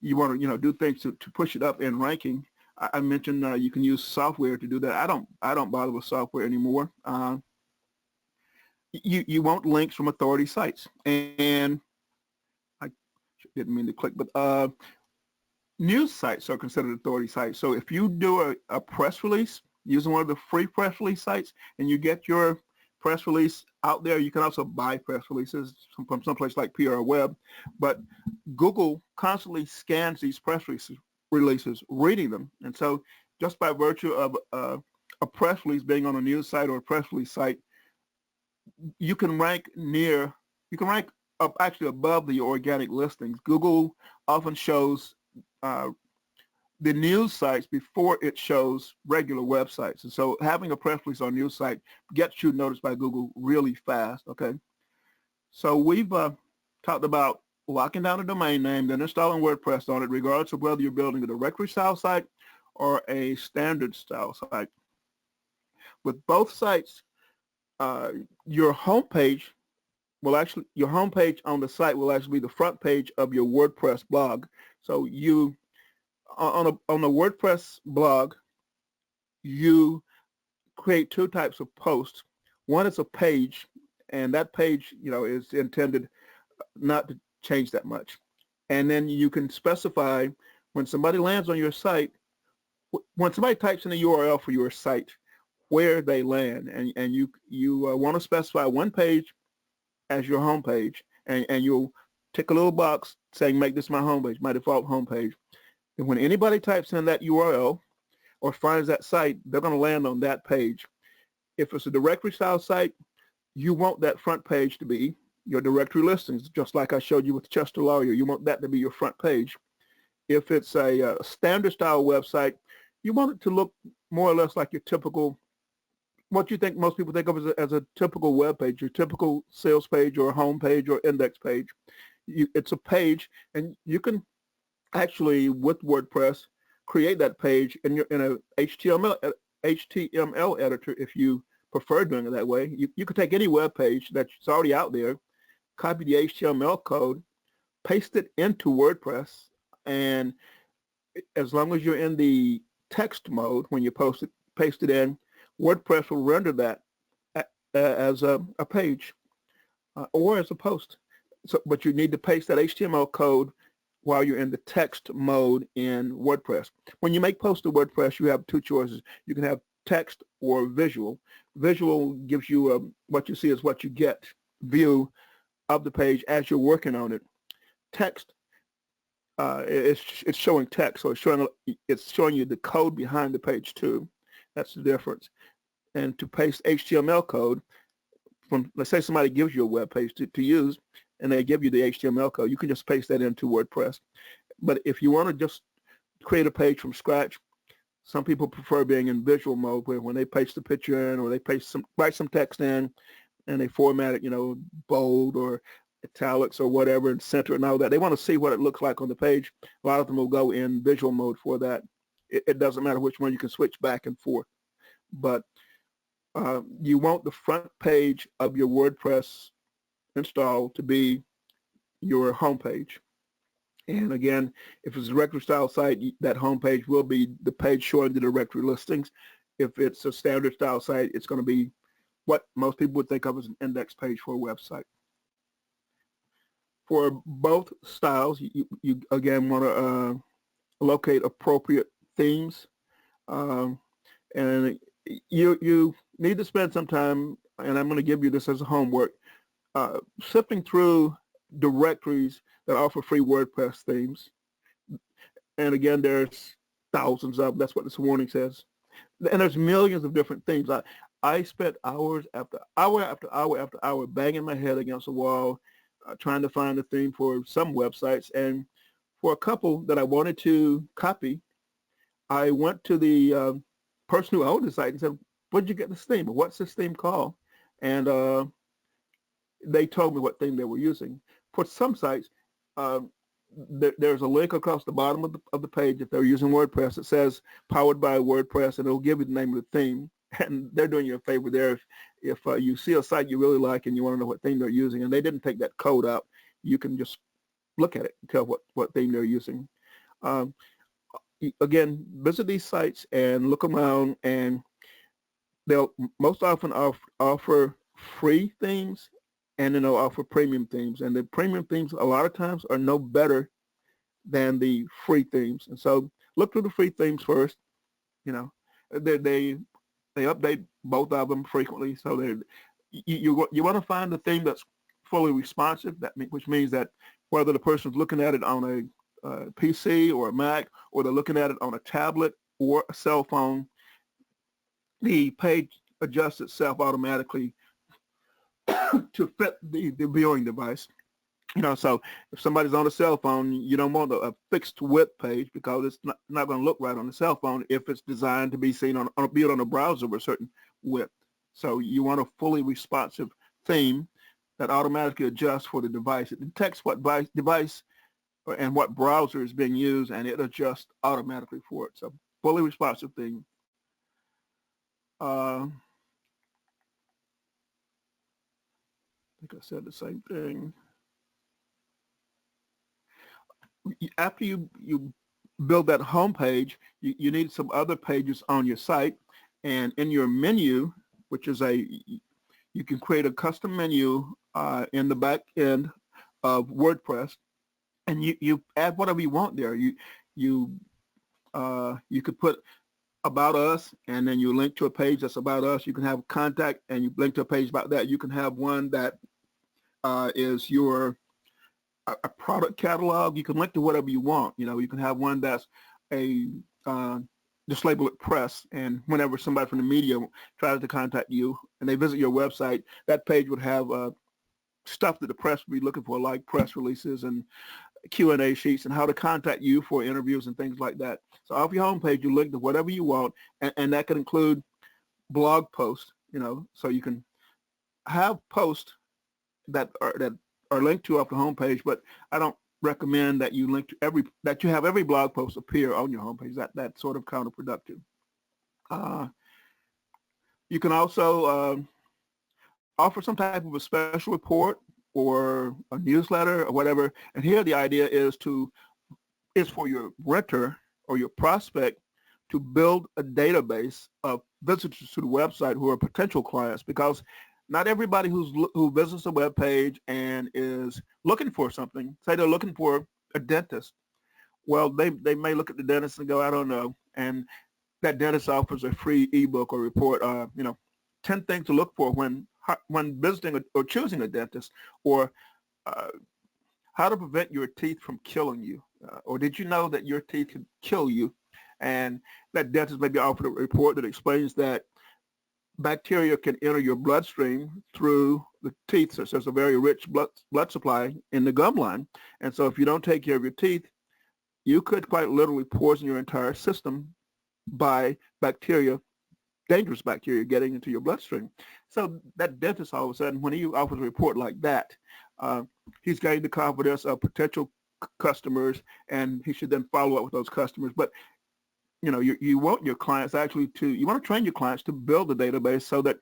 A: you want to do things to push it up in ranking. I mentioned you can use software to do that. I don't bother with software anymore. You want links from authority sites, and I didn't mean to click, but news sites are considered authority sites. So if you do a press release using one of the free press release sites, and you get your press release out there, you can also buy press releases from someplace like PR Web, but Google constantly scans these press releases, reading them. And so just by virtue of a press release being on a news site or a press release site, you can rank up actually above the organic listings. Google often shows the news sites before it shows regular websites. And so having a press release on a news site gets you noticed by Google really fast, okay? So we've talked about locking down a domain name, then installing WordPress on it, regardless of whether you're building a directory style site or a standard style site. With both sites, your homepage on the site will actually be the front page of your WordPress blog. So you on a WordPress blog, you create two types of posts. One is a page, and that page, is intended not to change that much. And then you can specify when somebody lands on your site, when somebody types in a URL for your site, where they land, and you want to specify one page as your home page, and you'll tick a little box saying make this my home page, my default home page. And when anybody types in that URL or finds that site, they're going to land on that page. If it's a directory style site, you want that front page to be your directory listings, just like I showed you with Chester Lawyer. You want that to be your front page. If it's a standard style website, you want it to look more or less like your typical, what you think most people think of as a typical web page, your typical sales page or home page or index page. It's a page, and you can actually, with WordPress, create that page in a HTML editor if you prefer doing it that way. You could take any web page that's already out there, copy the HTML code, paste it into WordPress, and as long as you're in the text mode when you paste it in, WordPress will render that as a page or as a post. So, but you need to paste that HTML code while you're in the text mode in WordPress. When you make posts to WordPress, you have two choices. You can have text or visual. Visual gives you what you see is what you get view of the page as you're working on it. Text, it's showing text, so it's showing you the code behind the page too. That's the difference. And to paste HTML code from, let's say somebody gives you a web page to use, and they give you the HTML code, you can just paste that into WordPress. But if you want to just create a page from scratch, some people prefer being in visual mode, where when they paste the picture in or they write some text in, and they format it, bold or italics or whatever, and center and all that. They want to see what it looks like on the page. A lot of them will go in visual mode for that. It doesn't matter which one, you can switch back and forth. But you want the front page of your WordPress install to be your home page. And again, if it's a directory style site, that home page will be the page showing the directory listings. If it's a standard style site, it's going to be what most people would think of as an index page for a website. For both styles, you again want to locate appropriate themes. Um, and you need to spend some time, and I'm going to give you this as a homework, sifting through directories that offer free WordPress themes. And again, there's thousands of them. That's what this warning says. And there's millions of different themes. I spent hours after hour after hour after hour banging my head against the wall, trying to find a theme for some websites. And for a couple that I wanted to copy, I went to the person who owned the site and said, "Where'd you get this theme? Or what's this theme called?" And they told me what theme they were using. For some sites, there's a link across the bottom of the page if they're using WordPress. It says "Powered by WordPress," and it'll give you the name of the theme. And they're doing you a favor there. If you see a site you really like and you want to know what theme they're using, and they didn't take that code out, you can just look at it and tell what theme they're using. Again, visit these sites and look around, and they'll most often offer free themes, and then they'll offer premium themes. And the premium themes a lot of times are no better than the free themes. And so look through the free themes first. You know, they update both of them frequently. So you want to find the theme that's fully responsive, which means that whether the person's looking at it on a PC or a Mac, or they're looking at it on a tablet or a cell phone, the page adjusts itself automatically to fit the viewing device. You know, so if somebody's on a cell phone, you don't want a fixed width page because it's not going to look right on the cell phone if it's designed to be seen on a browser with a certain width. So you want a fully responsive theme that automatically adjusts for the device. It detects what device and what browser is being used, and it adjusts automatically for it. So fully responsive theme. I think I said the same thing. After you build that home page, you need some other pages on your site, and in your menu, which is you can create a custom menu in the back end of WordPress, and you add whatever you want there. You could put about us, and then you link to a page that's about us. You can have contact, and you link to a page about that. You can have one that is your a product catalog. You can link to whatever you want. You know, you can have one that's a just label it press, and whenever somebody from the media tries to contact you and they visit your website, that page would have stuff that the press would be looking for, like press releases and Q&A sheets and how to contact you for interviews and things like that. So off your homepage, you link to whatever you want, and that can include blog posts. You know, so you can have posts that are linked to off the homepage, but I don't recommend that you link to you have every blog post appear on your homepage. That's sort of counterproductive. You can also offer some type of a special report or a newsletter or whatever. And here the idea is for your renter or your prospect to build a database of visitors to the website who are potential clients, because not everybody who visits a web page and is looking for something, say they're looking for a dentist. Well, they may look at the dentist and go, I don't know. And that dentist offers a free ebook or report, 10 things to look for when visiting or choosing a dentist, or how to prevent your teeth from killing you. Or did you know that your teeth can kill you? And that dentist may be offered a report that explains that bacteria can enter your bloodstream through the teeth. So there's a very rich blood supply in the gum line. And so if you don't take care of your teeth, you could quite literally poison your entire system by bacteria, dangerous bacteria, getting into your bloodstream. So that dentist, all of a sudden, when he offers a report like that, he's gained the confidence of potential customers, and he should then follow up with those customers. But you want your clients you want to train your clients to build a database so that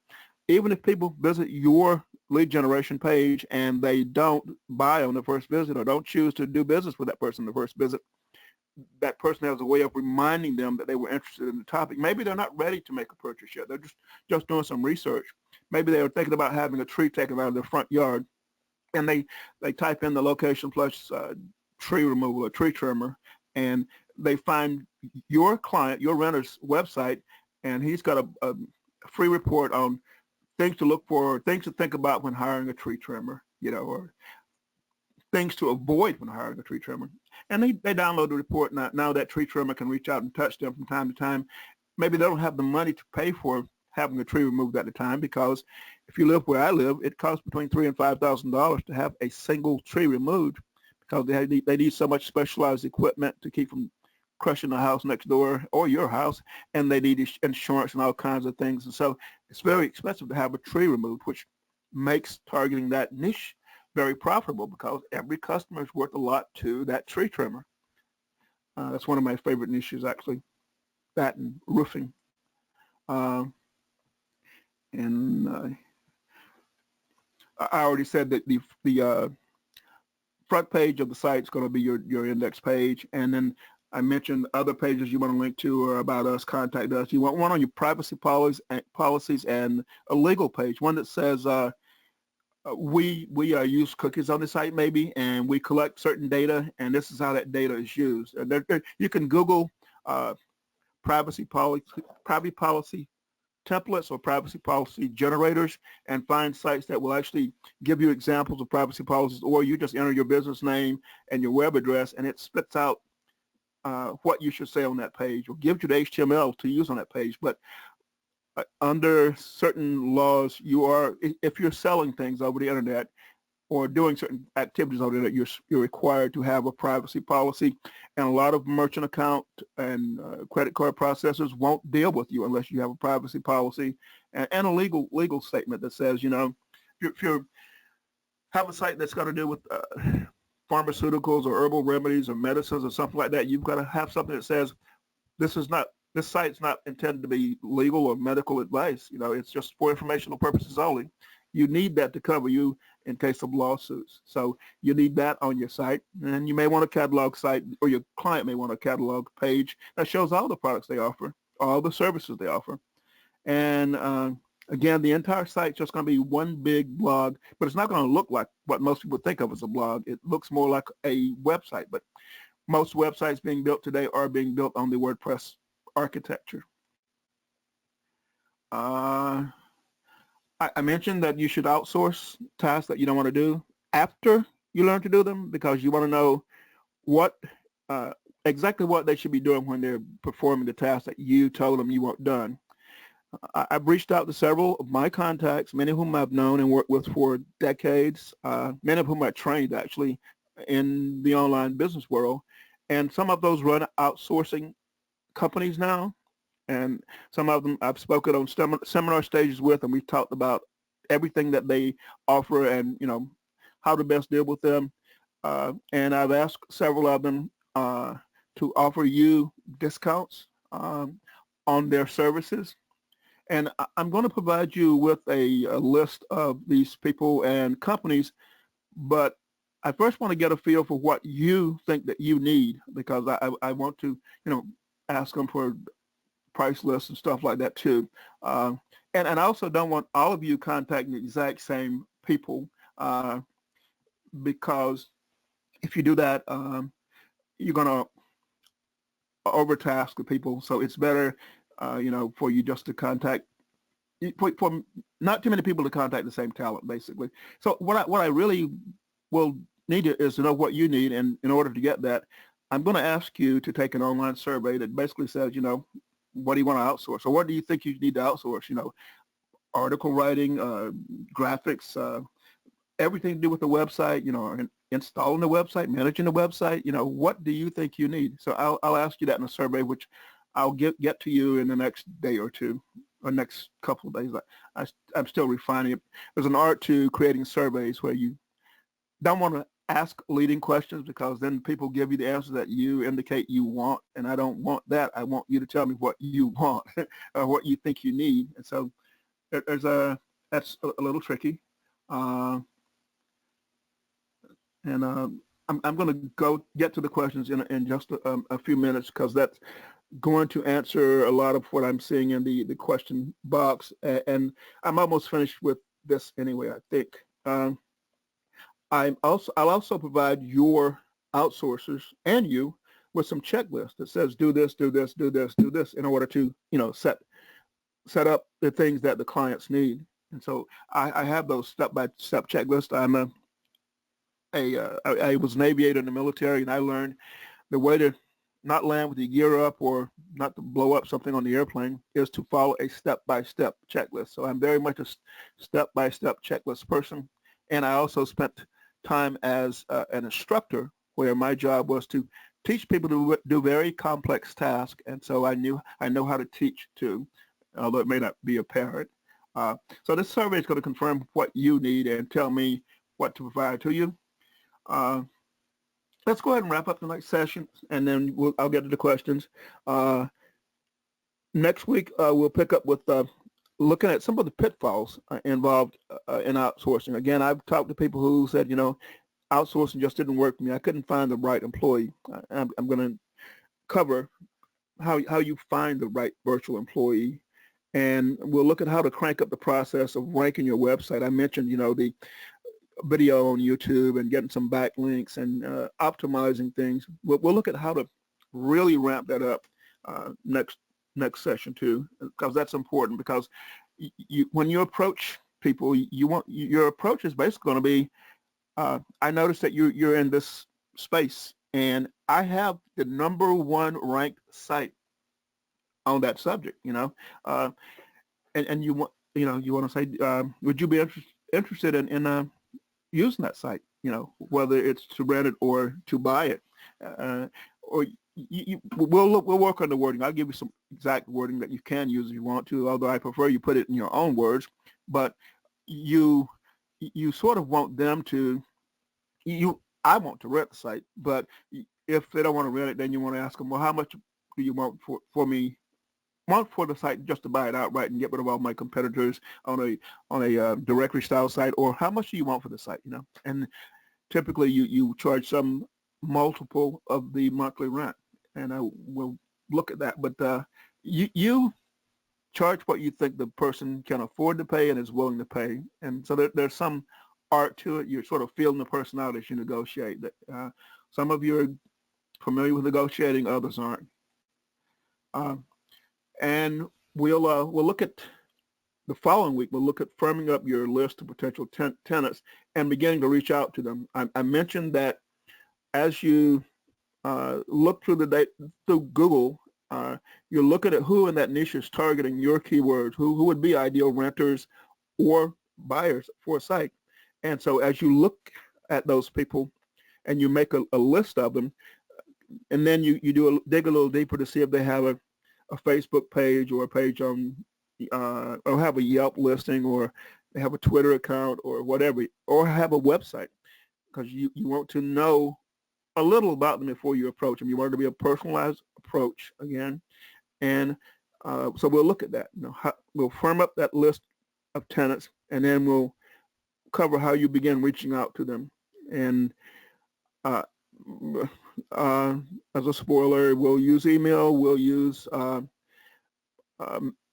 A: even if people visit your lead generation page and they don't buy on the first visit or don't choose to do business with that person on the first visit, that person has a way of reminding them that they were interested in the topic. Maybe they're not ready to make a purchase yet. They're just doing some research. Maybe they were thinking about having a tree taken out of their front yard, and they type in the location plus tree removal or tree trimmer, and they find your client, your renter's website, and he's got a free report on things to look for, things to think about when hiring a tree trimmer, or things to avoid when hiring a tree trimmer. And they download the report. Now that tree trimmer can reach out and touch them from time to time. Maybe they don't have the money to pay for having a tree removed at the time, because if you live where I live, it costs between $3,000 and $5,000 to have a single tree removed, because they need so much specialized equipment to keep from crushing the house next door or your house, and they need insurance and all kinds of things. And so it's very expensive to have a tree removed, which makes targeting that niche very profitable, because every customer is worth a lot to that tree trimmer. That's one of my favorite niches, actually, that and roofing. And I already said that the front page of the site is going to be your index page, and then I mentioned other pages you want to link to or about us, contact us. You want one on your privacy policies and a legal page, one that says we use cookies on the site maybe, and we collect certain data, and this is how that data is used. You can Google privacy policy templates or privacy policy generators and find sites that will actually give you examples of privacy policies, or you just enter your business name and your web address, and it spits out what you should say on that page, or gives you the HTML to use on that page. But under certain laws, if you're selling things over the internet or doing certain activities over the internet, you're required to have a privacy policy. And a lot of merchant account and credit card processors won't deal with you unless you have a privacy policy and a legal statement that says, if you have a site that's got to do with pharmaceuticals or herbal remedies or medicines or something like that, you've got to have something that says this site's not intended to be legal or medical advice. It's just for informational purposes only. You need that to cover you in case of lawsuits. So you need that on your site. And you may want a catalog site, or your client may want a catalog page that shows all the products they offer, all the services they offer. And again, the entire site's just going to be one big blog, but it's not going to look like what most people think of as a blog. It looks more like a website, but most websites being built today are being built on the WordPress architecture. I mentioned that you should outsource tasks that you don't want to do after you learn to do them, because you want to know exactly what they should be doing when they're performing the task that you told them you want done. I've reached out to several of my contacts, many of whom I've known and worked with for decades, many of whom I trained actually in the online business world, and some of those run outsourcing companies now. And some of them I've spoken on seminar stages with, and we've talked about everything that they offer and, how to best deal with them. And I've asked several of them to offer you discounts on their services. And I'm going to provide you with a list of these people and companies, but I first want to get a feel for what you think that you need, because I want to, ask them for price lists and stuff like that too. And I also don't want all of you contacting the exact same people, because if you do that, you're going to overtask the people. So it's better, for you just to contact, for not too many people to contact the same talent, basically. So what I really will need is to know what you need, and in order to get that, I'm going to ask you to take an online survey that basically says, what do you want to outsource, or what do you think you need to outsource? Article writing, graphics, everything to do with the website, installing the website, managing the website. What do you think you need? So I'll ask you that in a survey, which I'll get to you in the next day or two, or next couple of days. I'm still refining it. There's an art to creating surveys where you don't want to ask leading questions, because then people give you the answers that you indicate you want, and I don't want that. I want you to tell me what you want or what you think you need. And so that's a little tricky. I'm going to get to the questions in just a few minutes, because that's going to answer a lot of what I'm seeing in the question box. And I'm almost finished with this anyway, I think. I'll also provide your outsourcers and you with some checklists that says do this, do this, do this, do this in order to, set up the things that the clients need. And so I have those step-by-step checklists. I was an aviator in the military, and I learned the way to not land with your gear up or not to blow up something on the airplane is to follow a step-by-step checklist. So I'm very much a step-by-step checklist person. And I also spent time as an instructor where my job was to teach people to do very complex tasks. And so I know how to teach too, although it may not be apparent. So this survey is going to confirm what you need and tell me what to provide to you. Let's go ahead and wrap up the next session, and then I'll get to the questions. Next week, we'll pick up with looking at some of the pitfalls involved in outsourcing. Again, I've talked to people who said, outsourcing just didn't work for me. I couldn't find the right employee. I'm going to cover how you find the right virtual employee, and we'll look at how to crank up the process of ranking your website. I mentioned, the video on YouTube and getting some backlinks and optimizing things. We'll look at how to really ramp that up next session too, because that's important. Because when you approach people, your approach is basically going to be, I noticed that you're in this space, and I have the #1 ranked site on that subject. And you want to say, would you be interested in using that site? Whether it's to rent it or to buy it, or we'll work on the wording. I'll give you some exact wording that you can use if you want to, although I prefer you put it in your own words. But you sort of want them to, I want to rent the site, but if they don't want to rent it, then you want to ask them, well, how much do you want for the site just to buy it outright and get rid of all my competitors on a directory style site, or how much do you want for the site? And typically you charge some multiple of the monthly rent, and I will look at that. But you charge what you think the person can afford to pay and is willing to pay, and so there's some art to it. You're sort of feeling the person out as you negotiate. That some of you are familiar with negotiating, others aren't. And we'll look at the following week. We'll look at firming up your list of potential tenants and beginning to reach out to them. I mentioned that as you look through through Google, you're looking at who in that niche is targeting your keywords, who would be ideal renters or buyers for a site. And so as you look at those people and you make a list of them, and then you dig a little deeper to see if they have a Facebook page or a page on, or have a Yelp listing, or they have a Twitter account or whatever, or have a website, because you want to know a little about them before you approach them. You want it to be a personalized approach again. And so we'll look at that. We'll firm up that list of tenants, and then we'll cover how you begin reaching out to them. And as a spoiler, we'll use email, we'll use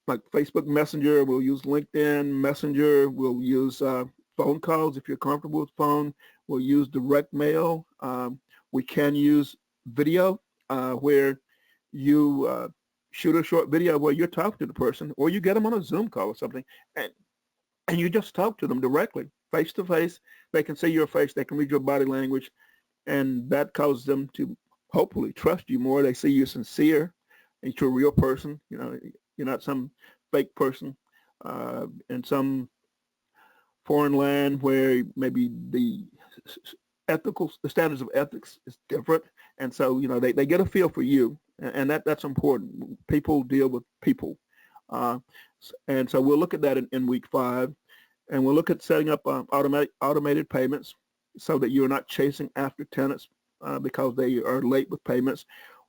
A: like Facebook Messenger, we'll use LinkedIn Messenger, we'll use phone calls if you're comfortable with phone, we'll use direct mail. We can use video where you shoot a short video where you're talking to the person, or you get them on a Zoom call or something, and you just talk to them directly, face to face. They can see your face, they can read your body language, and that causes them to hopefully trust you more. They see you're sincere, and you're a real person. You're not some fake person in some foreign land where maybe the standards of ethics is different, and so they get a feel for you, and that's important. People deal with people, and so we'll look at that in week 5, and we'll look at setting up automated payments so that you're not chasing after tenants because they are late with payments.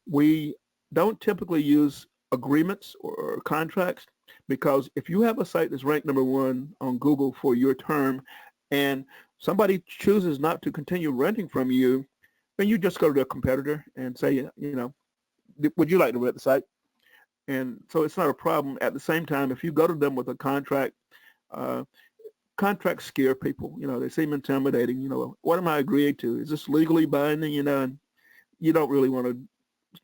A: We don't typically use agreements or contracts, because if you have a site that's ranked #1 on Google for your term and somebody chooses not to continue renting from you, then you just go to their competitor and say, would you like to rent the site? And so it's not a problem. At the same time, if you go to them with a contract, contracts scare people. They seem intimidating. What am I agreeing to? Is this legally binding? And you don't really want to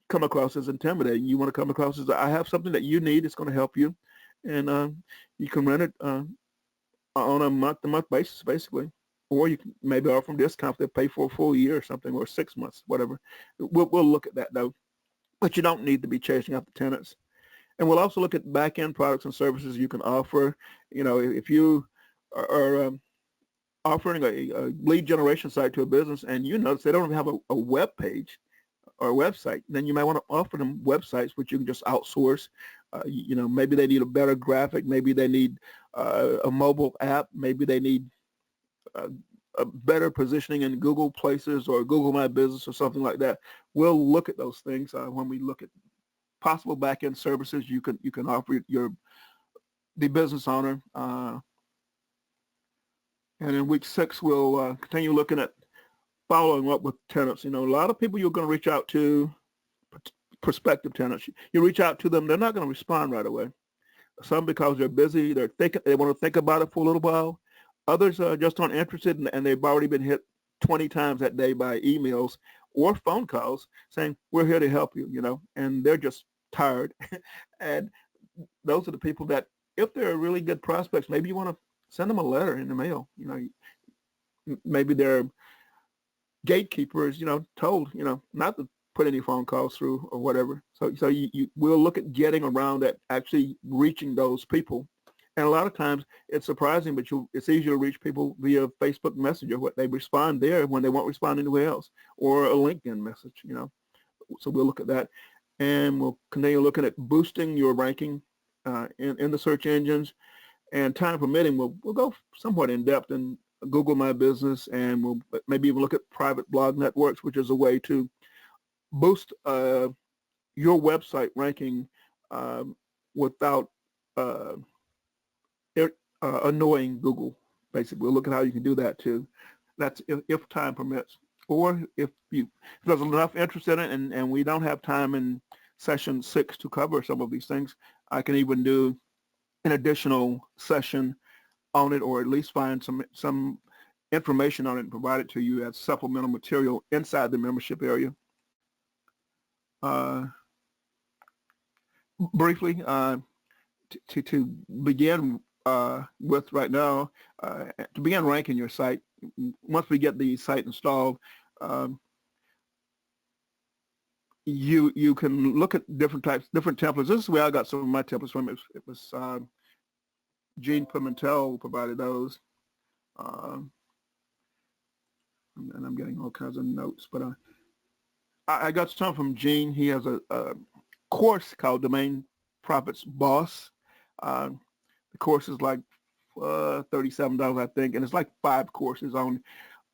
A: come across as intimidating. You want to come across as, I have something that you need. It's going to help you, and you can rent it on a month-to-month basis, basically. Or you can maybe offer them discounts. They'll pay for a full year or something, or 6 months, whatever. We'll look at that though. But you don't need to be chasing after tenants. And we'll also look at back-end products and services you can offer. You know, if you are offering a lead generation site to a business and you notice they don't even have a web page or a website, then you might want to offer them websites which you can just outsource. You know, maybe they need a better graphic, maybe they need a mobile app, maybe they need a better positioning in Google Places or Google My Business or something like that. We'll look at those things when we look at possible back-end services you can offer the business owner. And in week 6, we'll continue looking at following up with tenants. You know, a lot of people you're going to reach out to, prospective tenants. You reach out to them, they're not going to respond right away. Some because they're busy, they want to think about it for a little while. Others just aren't interested, and they've already been hit 20 times that day by emails or phone calls saying, we're here to help you, you know, and they're just tired. And those are the people that, if they're really good prospects, maybe you want to send them a letter in the mail. You know, maybe they're gatekeepers, you know, told, you know, not to put any phone calls through or whatever. So you will look at getting around that, actually reaching those people. And a lot of times it's surprising, but it's easier to reach people via Facebook Messenger. What they respond there when they won't respond anywhere else, or a LinkedIn message, you know. So we'll look at that, and we'll continue looking at boosting your ranking in the search engines. And time permitting, we'll go somewhat in depth in Google My Business, and we'll maybe even look at private blog networks, which is a way to boost your website ranking without annoying Google. Basically, we'll look at how you can do that too. That's if time permits, or if there's enough interest in it, and we don't have time in session 6 to cover some of these things. I can even do an additional session on it, or at least find some information on it and provide it to you as supplemental material inside the membership area. Briefly, to begin with right now, to begin ranking your site, once we get the site installed, you can look at different templates. This is where I got some of my templates from. It was Gene Pimentel provided those, and I'm getting all kinds of notes, but I got some from Gene. He has a course called Domain Profits Boss. The course is like $37, I think, and it's like 5 courses on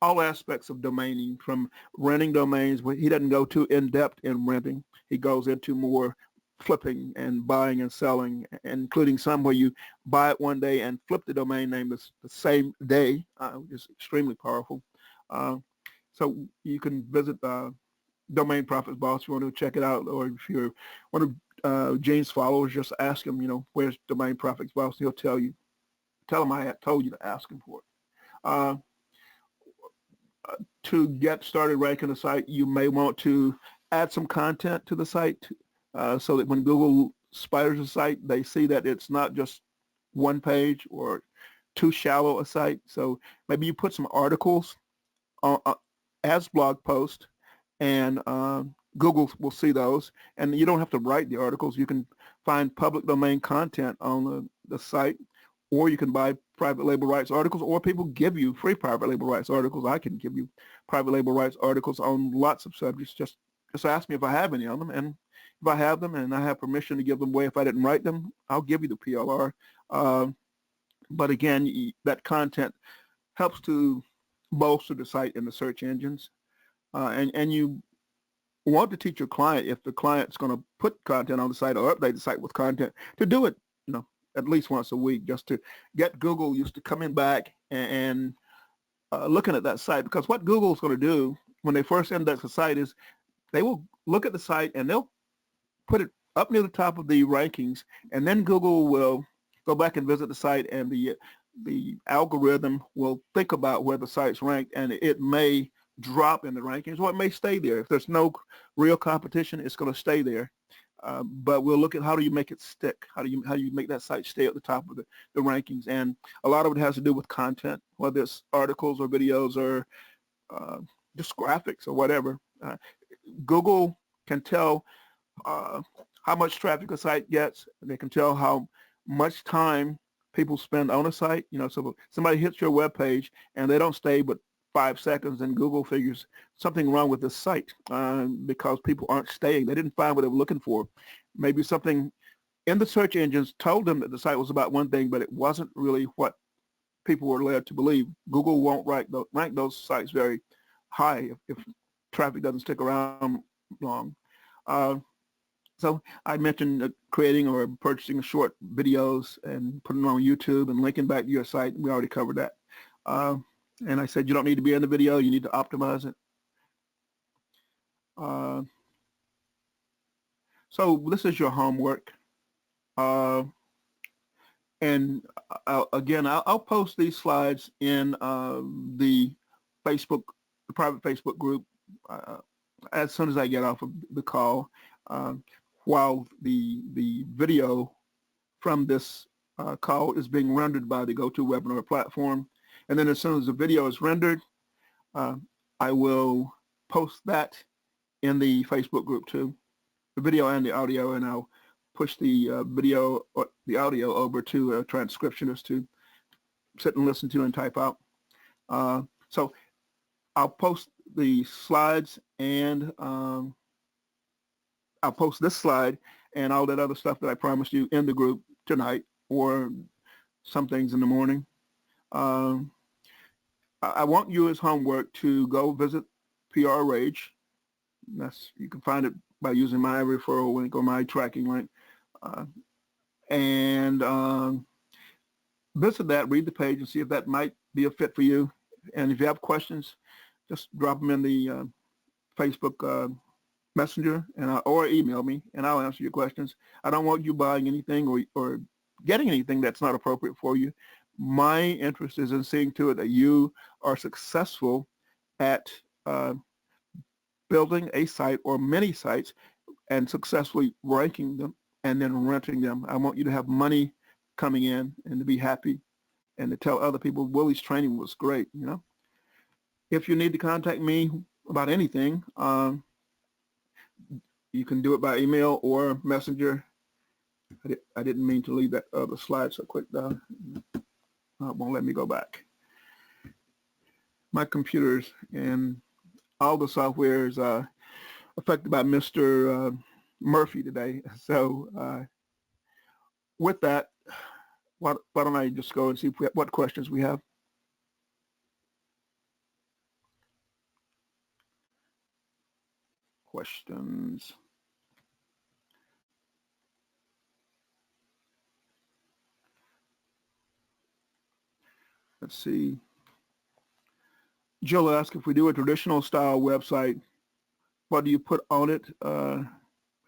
A: all aspects of domaining, from renting domains. He doesn't go too in-depth in renting. He goes into more flipping and buying and selling, including some where you buy it one day and flip the domain name the same day, which is extremely powerful. So you can visit Domain Profits Boss if you want to check it out, or if you're one of Jane's followers, just ask him, you know, where's Domain Profits Boss? He'll tell you. Tell him I had told you to ask him for it. To get started ranking the site, you may want to add some content to the site so that when Google spiders a site, they see that it's not just one page or too shallow a site. So maybe you put some articles on, as blog posts, and Google will see those. And you don't have to write the articles. You can find public domain content on the site, or you can buy private label rights articles, or people give you free private label rights articles. I can give you private label rights articles on lots of subjects. Just ask me if I have any of them, and if I have them and I have permission to give them away, if I didn't write them, I'll give you the PLR. But again, that content helps to bolster the site in the search engines. And you want to teach your client, if the client's going to put content on the site or update the site with content, to do it, you know, at least once a week, just to get Google used to coming back and looking at that site. Because what Google's going to do when they first index a site is they will look at the site and they'll put it up near the top of the rankings, and then Google will go back and visit the site, and the algorithm will think about where the site's ranked, and it may drop in the rankings, or it may stay there. If there's no real competition, it's going to stay there. But we'll look at how do you make it stick? How do you make that site stay at the top of the rankings? And a lot of it has to do with content, whether it's articles or videos or just graphics or whatever. Google can tell how much traffic a site gets. They can tell how much time people spend on a site. So if somebody hits your web page and they don't stay but 5 seconds, and Google figures something wrong with this site because people aren't staying. They didn't find what they were looking for. Maybe something in the search engines told them that the site was about one thing, but it wasn't really what people were led to believe. Google won't rank those sites very high if traffic doesn't stick around long. So I mentioned creating or purchasing short videos and putting them on YouTube and linking back to your site. We already covered that. And I said you don't need to be in the video. You need to optimize it. So this is your homework. And again, I'll post these slides in the private Facebook group as soon as I get off of the call, while the video from this call is being rendered by the GoToWebinar platform. And then as soon as the video is rendered, I will post that in the Facebook group too, the video and the audio, and I'll push the video or the audio over to a transcriptionist to sit and listen to and type out. So I'll post the slides, and I'll post this slide and all that other stuff that I promised you in the group tonight, or some things in the morning. I want you as homework to go visit PR Rage. You can find it by using my referral link or my tracking link. And visit that, read the page, and see if that might be a fit for you. And if you have questions, just drop them in the Facebook Messenger or email me, and I'll answer your questions. I don't want you buying anything or getting anything that's not appropriate for you. My interest is in seeing to it that you are successful at building a site or many sites and successfully ranking them and then renting them. I want you to have money coming in and to be happy and to tell other people Willie's training was great. If you need to contact me about anything, you can do it by email or messenger. I didn't mean to leave that other slide so quick though. It won't let me go back. My computers and all the software is affected by Mr. Murphy today. So with that, why don't I just go and see what questions we have. Questions. Let's see. Jill asked, if we do a traditional style website, what do you put on it?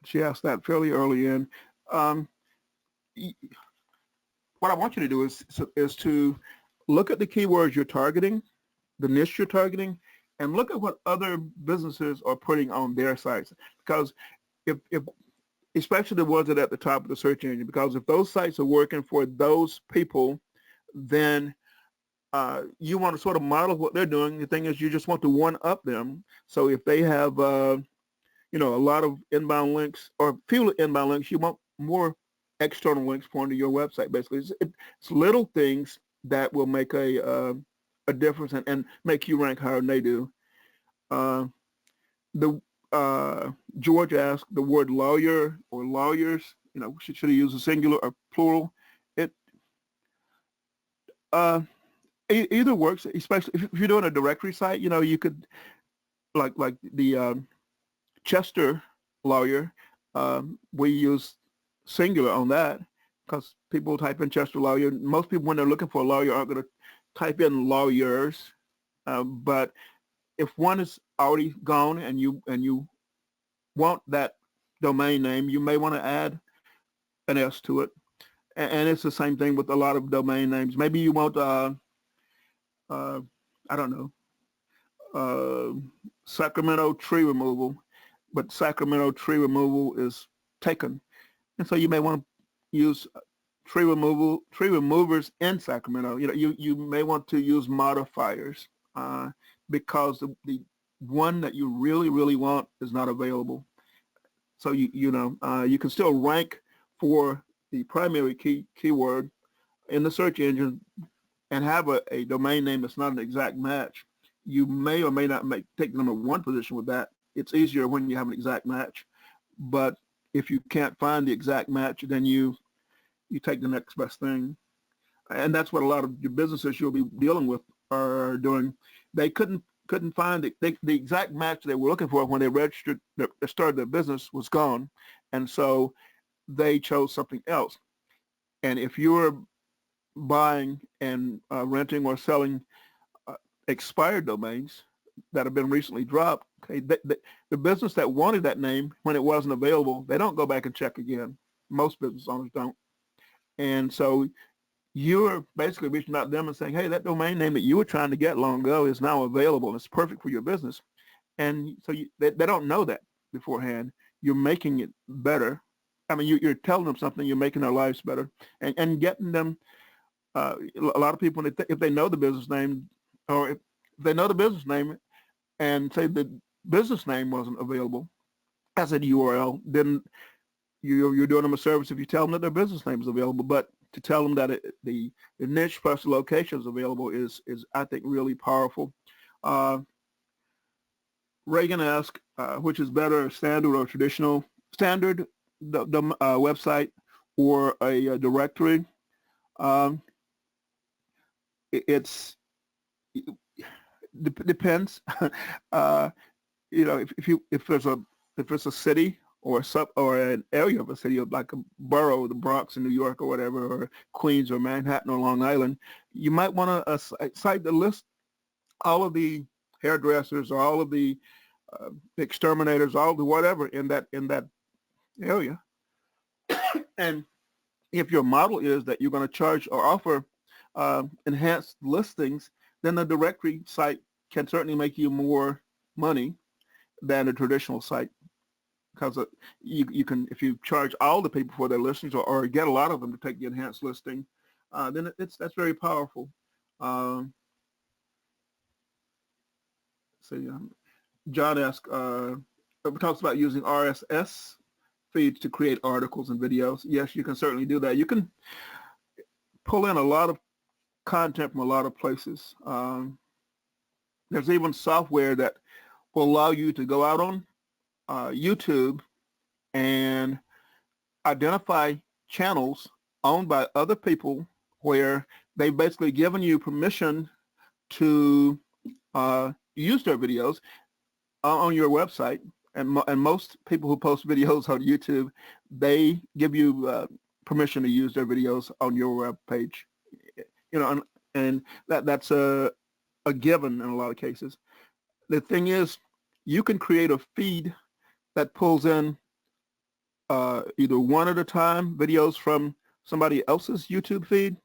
A: She asked that fairly early in. What I want you to do is to look at the keywords you're targeting, the niche you're targeting, and look at what other businesses are putting on their sites. Because if especially the ones that are at the top of the search engine, because if those sites are working for those people, then you want to sort of model what they're doing. The thing is, you just want to one-up them. So if they have, a lot of inbound links or few inbound links, you want more external links pointing to your website. Basically, it's little things that will make a difference and make you rank higher than they do. George asked the word lawyer or lawyers. Should he use a singular or plural? Either works, especially if you're doing a directory site. You could, like the Chester lawyer, we use singular on that because people type in Chester lawyer. Most people, when they're looking for a lawyer, aren't going to type in lawyers. But if one is already gone and you want that domain name, you may want to add an S to it. And it's the same thing with a lot of domain names. Maybe you want I don't know, uh, Sacramento tree removal, but Sacramento tree removal is taken. And so you may want to use tree removers in Sacramento. You may want to use modifiers because the one that you really want is not available. So you can still rank for the primary keyword in the search engine and have a domain name that's not an exact match. You may or may not take the number one position with that. It's easier when you have an exact match. But if you can't find the exact match, then you take the next best thing. And that's what a lot of your businesses you'll be dealing with are doing. They couldn't find the exact match they were looking for when they registered, they started their business was gone. And so they chose something else. And if you're buying and renting or selling expired domains that have been recently dropped, okay, the business that wanted that name when it wasn't available, they don't go back and check again. Most business owners don't. And so you're basically reaching out to them and saying, hey, that domain name that you were trying to get long ago is now available. It's perfect for your business. And so they don't know that beforehand. You're making it better. I mean, you're telling them something. You're making their lives better and getting them. A lot of people, if they know the business name, or if they know the business name and say the business name wasn't available as a URL, then you're doing them a service if you tell them that their business name is available. But to tell them that the niche plus the location is available is I think really powerful. Reagan asked, which is better, standard or traditional? Standard, the website, or a directory. Um, it depends. If it's a city or an area of a city, like a borough, the Bronx in New York or whatever, or Queens or Manhattan or Long Island, you might want a site that lists all of the hairdressers or all of the exterminators, all the whatever in that area. And if your model is that you're going to charge or offer enhanced listings, then the directory site can certainly make you more money than a traditional site, because you can, if you charge all the people for their listings or get a lot of them to take the enhanced listing, then that's very powerful. John asked, talks about using RSS feeds to create articles and videos. Yes, you can certainly do that. You can pull in a lot of content from a lot of places. There's even software that will allow you to go out on YouTube and identify channels owned by other people where they've basically given you permission to use their videos on your website. And most people who post videos on YouTube, they give you permission to use their videos on your web page. And that's a given in a lot of cases. The thing is, you can create a feed that pulls in either one at a time videos from somebody else's YouTube feed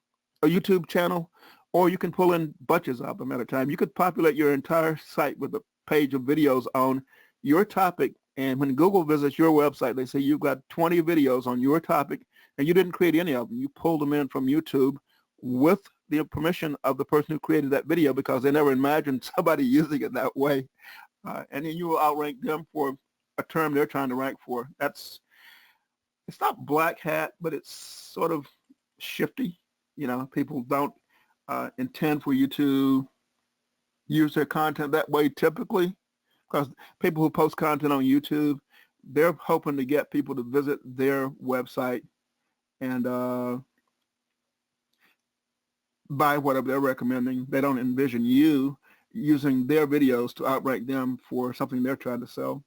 A: or YouTube channel, or you can pull in bunches of them at a time. You could populate your entire site with a page of videos on your topic, and when Google visits your website, they say you've got 20 videos on your topic, and you didn't create any of them. You pulled them in from YouTube with the permission of the person who created that video, because they never imagined somebody using it that way. And then you will outrank them for a term they're trying to rank for. It's not black hat, but it's sort of shifty. People don't intend for you to use their content that way typically, because people who post content on YouTube, they're hoping to get people to visit their website and buy whatever they're recommending. They don't envision you using their videos to outrank them for something they're trying to sell.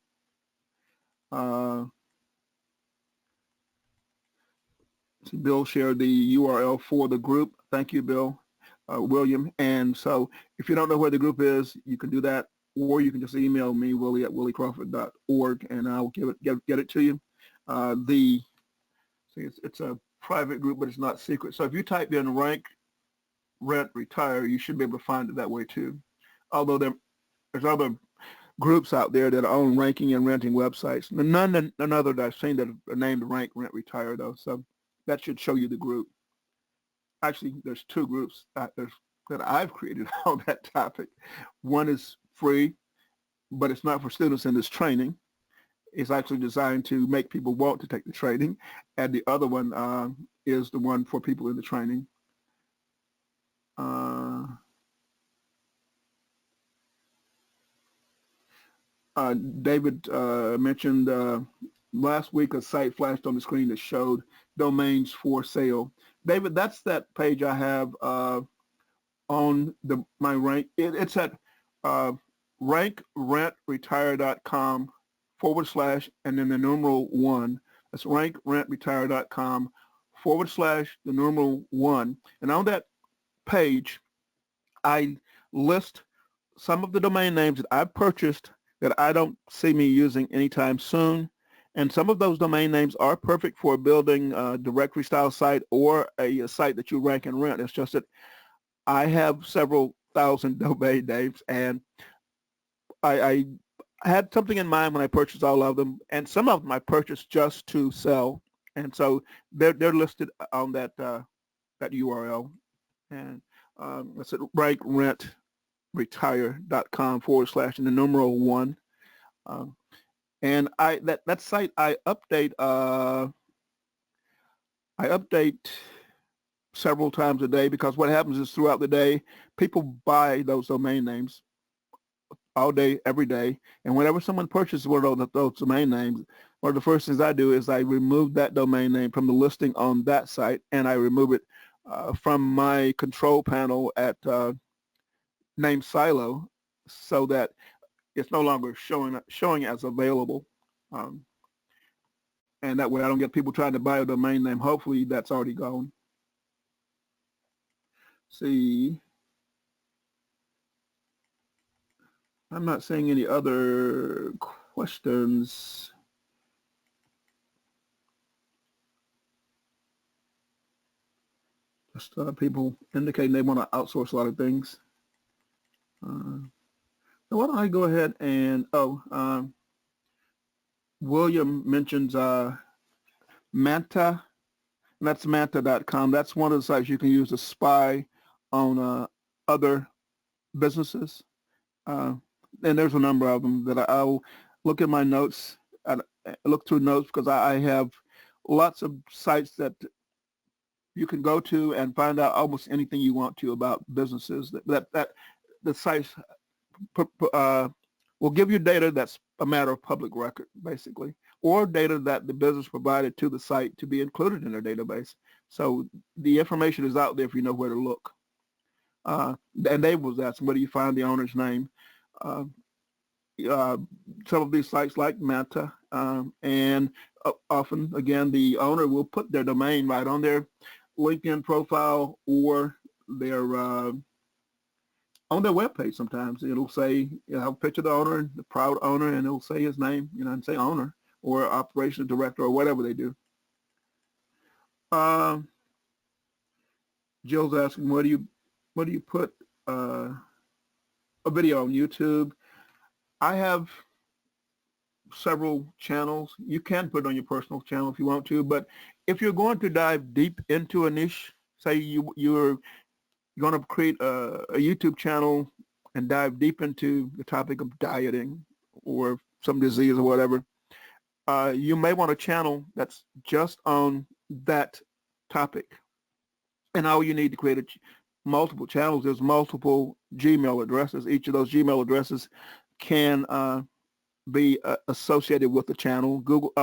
A: Bill shared the URL for the group. Thank you, Bill. William. And so if you don't know where the group is, you can do that, or you can just email me, Willie at williecrawford.org, and I'll get it to you. It's a private group, but it's not secret. So if you type in rank, rent, retire, you should be able to find it that way too. Although there's other groups out there that own ranking and renting websites. None other that I've seen that are named Rank, Rent, Retire though. So that should show you the group. Actually, there's two groups that I've created on that topic. One is free, but it's not for students in this training. It's actually designed to make people want to take the training. And the other one is the one for people in the training. David mentioned last week a site flashed on the screen that showed domains for sale. David, that's that page I have on my rank. It's at rankrentretire.com / and then the numeral 1. That's rankrentretire.com / the numeral 1. And on that page, I list some of the domain names that I've purchased that I don't see me using anytime soon. And some of those domain names are perfect for building a directory style site or a site that you rank and rent. It's just that I have several thousand domain names, and I had something in mind when I purchased all of them, and some of them I purchased just to sell. And so they're listed on that URL. And it's at rankrentretire.com / and the numeral 1. And that site I update several times a day, because what happens is throughout the day people buy those domain names all day, every day, and whenever someone purchases one of those domain names, one of the first things I do is I remove that domain name from the listing on that site, and I remove it from my control panel at Name Silo, so that it's no longer showing as available. And that way I don't get people trying to buy a domain name. Hopefully that's already gone. See, I'm not seeing any other questions. Just people indicating they want to outsource a lot of things. So why don't I go ahead and, William mentions Manta, and that's manta.com. That's one of the sites you can use to spy on other businesses. And there's a number of them that I'll look at my notes, look through notes, because I have lots of sites that you can go to and find out almost anything you want to about businesses. That the sites will give you data that's a matter of public record, basically, or data that the business provided to the site to be included in their database. So the information is out there if you know where to look. And Dave was asking, where do you find the owner's name? Some of these sites like Manta, and often, again, the owner will put their domain right on their LinkedIn profile or their on their webpage. Sometimes it'll say, have a picture of the owner, the proud owner, and it'll say his name, and say owner or operations director or whatever they do. Jill's asking, where do you put a video on YouTube? I have several channels. You can put it on your personal channel if you want to, but if you're going to dive deep into a niche, say you're going to create a YouTube channel and dive deep into the topic of dieting or some disease or whatever, you may want a channel that's just on that topic. And all you need to create multiple channels, there's multiple Gmail addresses. Each of those Gmail addresses can be associated with the channel. Google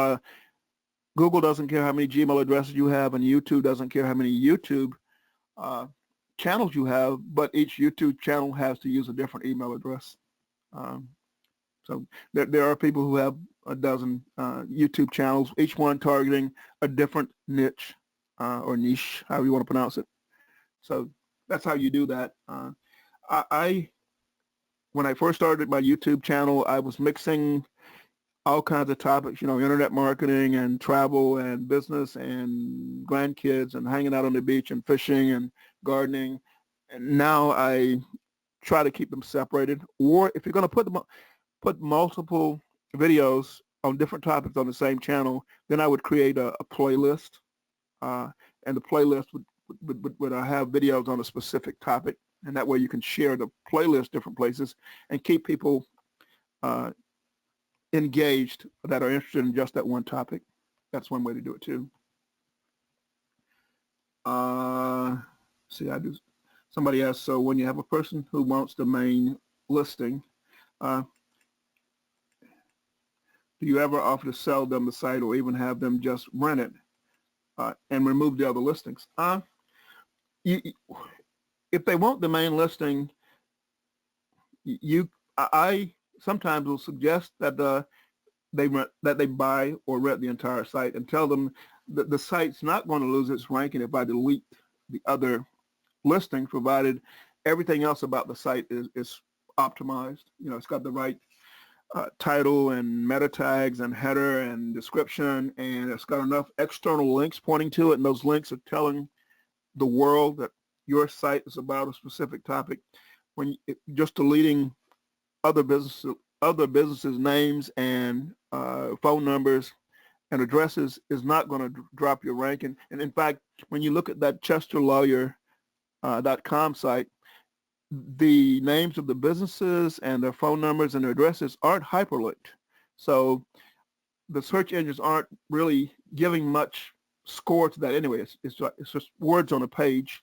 A: doesn't care how many Gmail addresses you have, and YouTube doesn't care how many YouTube channels you have, but each YouTube channel has to use a different email address. So there are people who have a dozen YouTube channels, each one targeting a different niche or niche, however you want to pronounce it. So that's how you do that. When I first started my YouTube channel, I was mixing all kinds of topics, internet marketing and travel and business and grandkids and hanging out on the beach and fishing and gardening. And now I try to keep them separated. Or if you're going to put multiple videos on different topics on the same channel, then I would create a playlist, and the playlist would have videos on a specific topic, and that way you can share the playlist different places and keep people engaged that are interested in just that one topic. That's one way to do it too. See, somebody asked, so when you have a person who wants the main listing, do you ever offer to sell them the site or even have them just rent it and remove the other listings? If they want the main listing, I sometimes will suggest that they buy or rent the entire site, and tell them that the site's not going to lose its ranking if I delete the other listings, provided everything else about the site is optimized. You know, it's got the right title and meta tags and header and description, and it's got enough external links pointing to it, and those links are telling the world that your site is about a specific topic. When just deleting other businesses' names and phone numbers and addresses is not going to drop your ranking. And in fact, when you look at that ChesterLawyer.com site, the names of the businesses and their phone numbers and their addresses aren't hyperlinked. So the search engines aren't really giving much score to that anyway. It's just words on a page.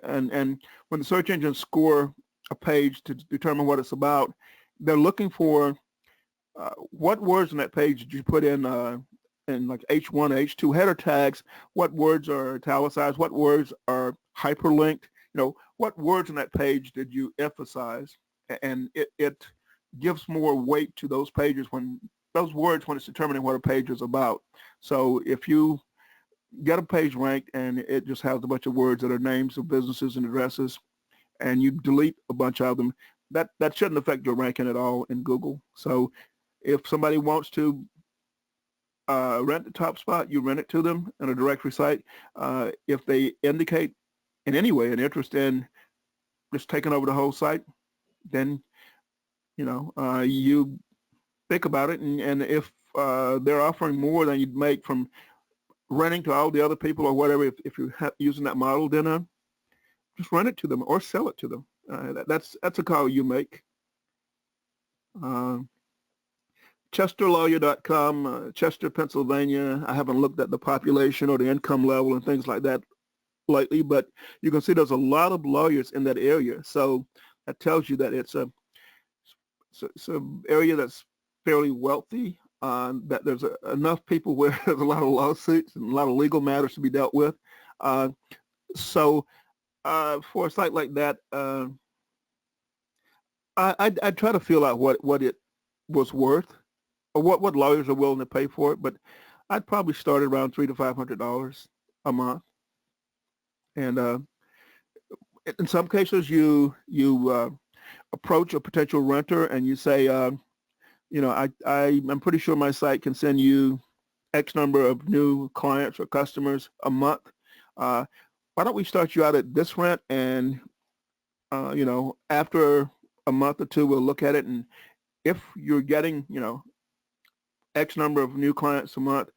A: And when the search engines score a page to determine what it's about, they're looking for what words on that page did you put in like H1, H2 header tags, what words are italicized, what words are hyperlinked, you know, what words on that page did you emphasize, and it gives more weight to those pages when it's determining what a page is about. So if you get a page ranked and it just has a bunch of words that are names of businesses and addresses, and you delete a bunch of them, that shouldn't affect your ranking at all in Google. So if somebody wants to rent the top spot, you rent it to them in a directory site. If they indicate in any way an interest in just taking over the whole site, then you think about it, and if they're offering more than you'd make from renting to all the other people or whatever, if you're using that model, then just rent it to them or sell it to them. That's a call you make. ChesterLawyer.com, Chester, Pennsylvania. I haven't looked at the population or the income level and things like that lately, but you can see there's a lot of lawyers in that area. So that tells you that it's an area that's fairly wealthy, that there's enough people where there's a lot of lawsuits and a lot of legal matters to be dealt with. So for a site like that, I'd try to feel out what it was worth, or what lawyers are willing to pay for it. But I'd probably start around $300 to $500 a month. And in some cases, you approach a potential renter and you say, I'm pretty sure my site can send you X number of new clients or customers a month. Why don't we start you out at this rent, and after a month or two, we'll look at it, and if you're getting X number of new clients a month,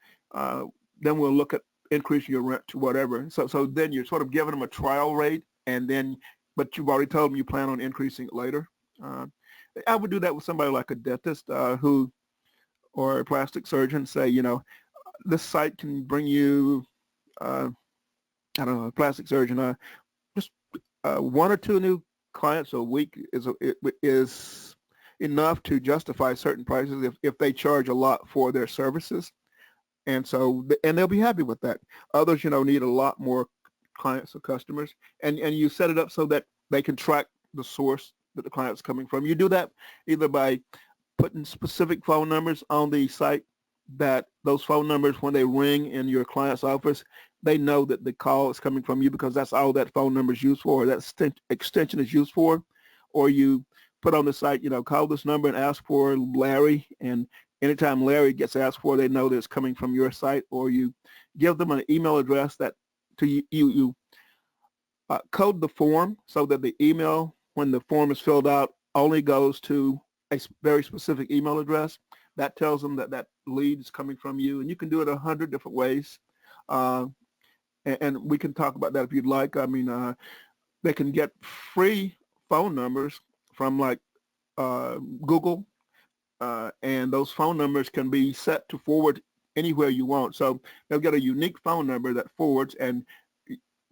A: then we'll look at increasing your rent to whatever. So then you're sort of giving them a trial rate, but you've already told them you plan on increasing it later. I would do that with somebody like a dentist or a plastic surgeon. Say, this site can bring you, a plastic surgeon, just one or two new clients a week is enough to justify certain prices if they charge a lot for their services. And they'll be happy with that. Others, need a lot more clients or customers, and you set it up so that they can track the source that the client's coming from. You do that either by putting specific phone numbers on the site, that those phone numbers, when they ring in your client's office, they know that the call is coming from you because that's all that phone number is used for, or that extension is used for. Or you put on the site, call this number and ask for Larry, and anytime Larry gets asked for, they know that it's coming from your site. Or you give them an email address that you code the form so that the email when the form is filled out, only goes to a very specific email address. That tells them that that lead is coming from you, and you can do it 100 different ways. Uh, and we can talk about that if you'd like. I mean, they can get free phone numbers from like Google, and those phone numbers can be set to forward anywhere you want. So they'll get a unique phone number that forwards, and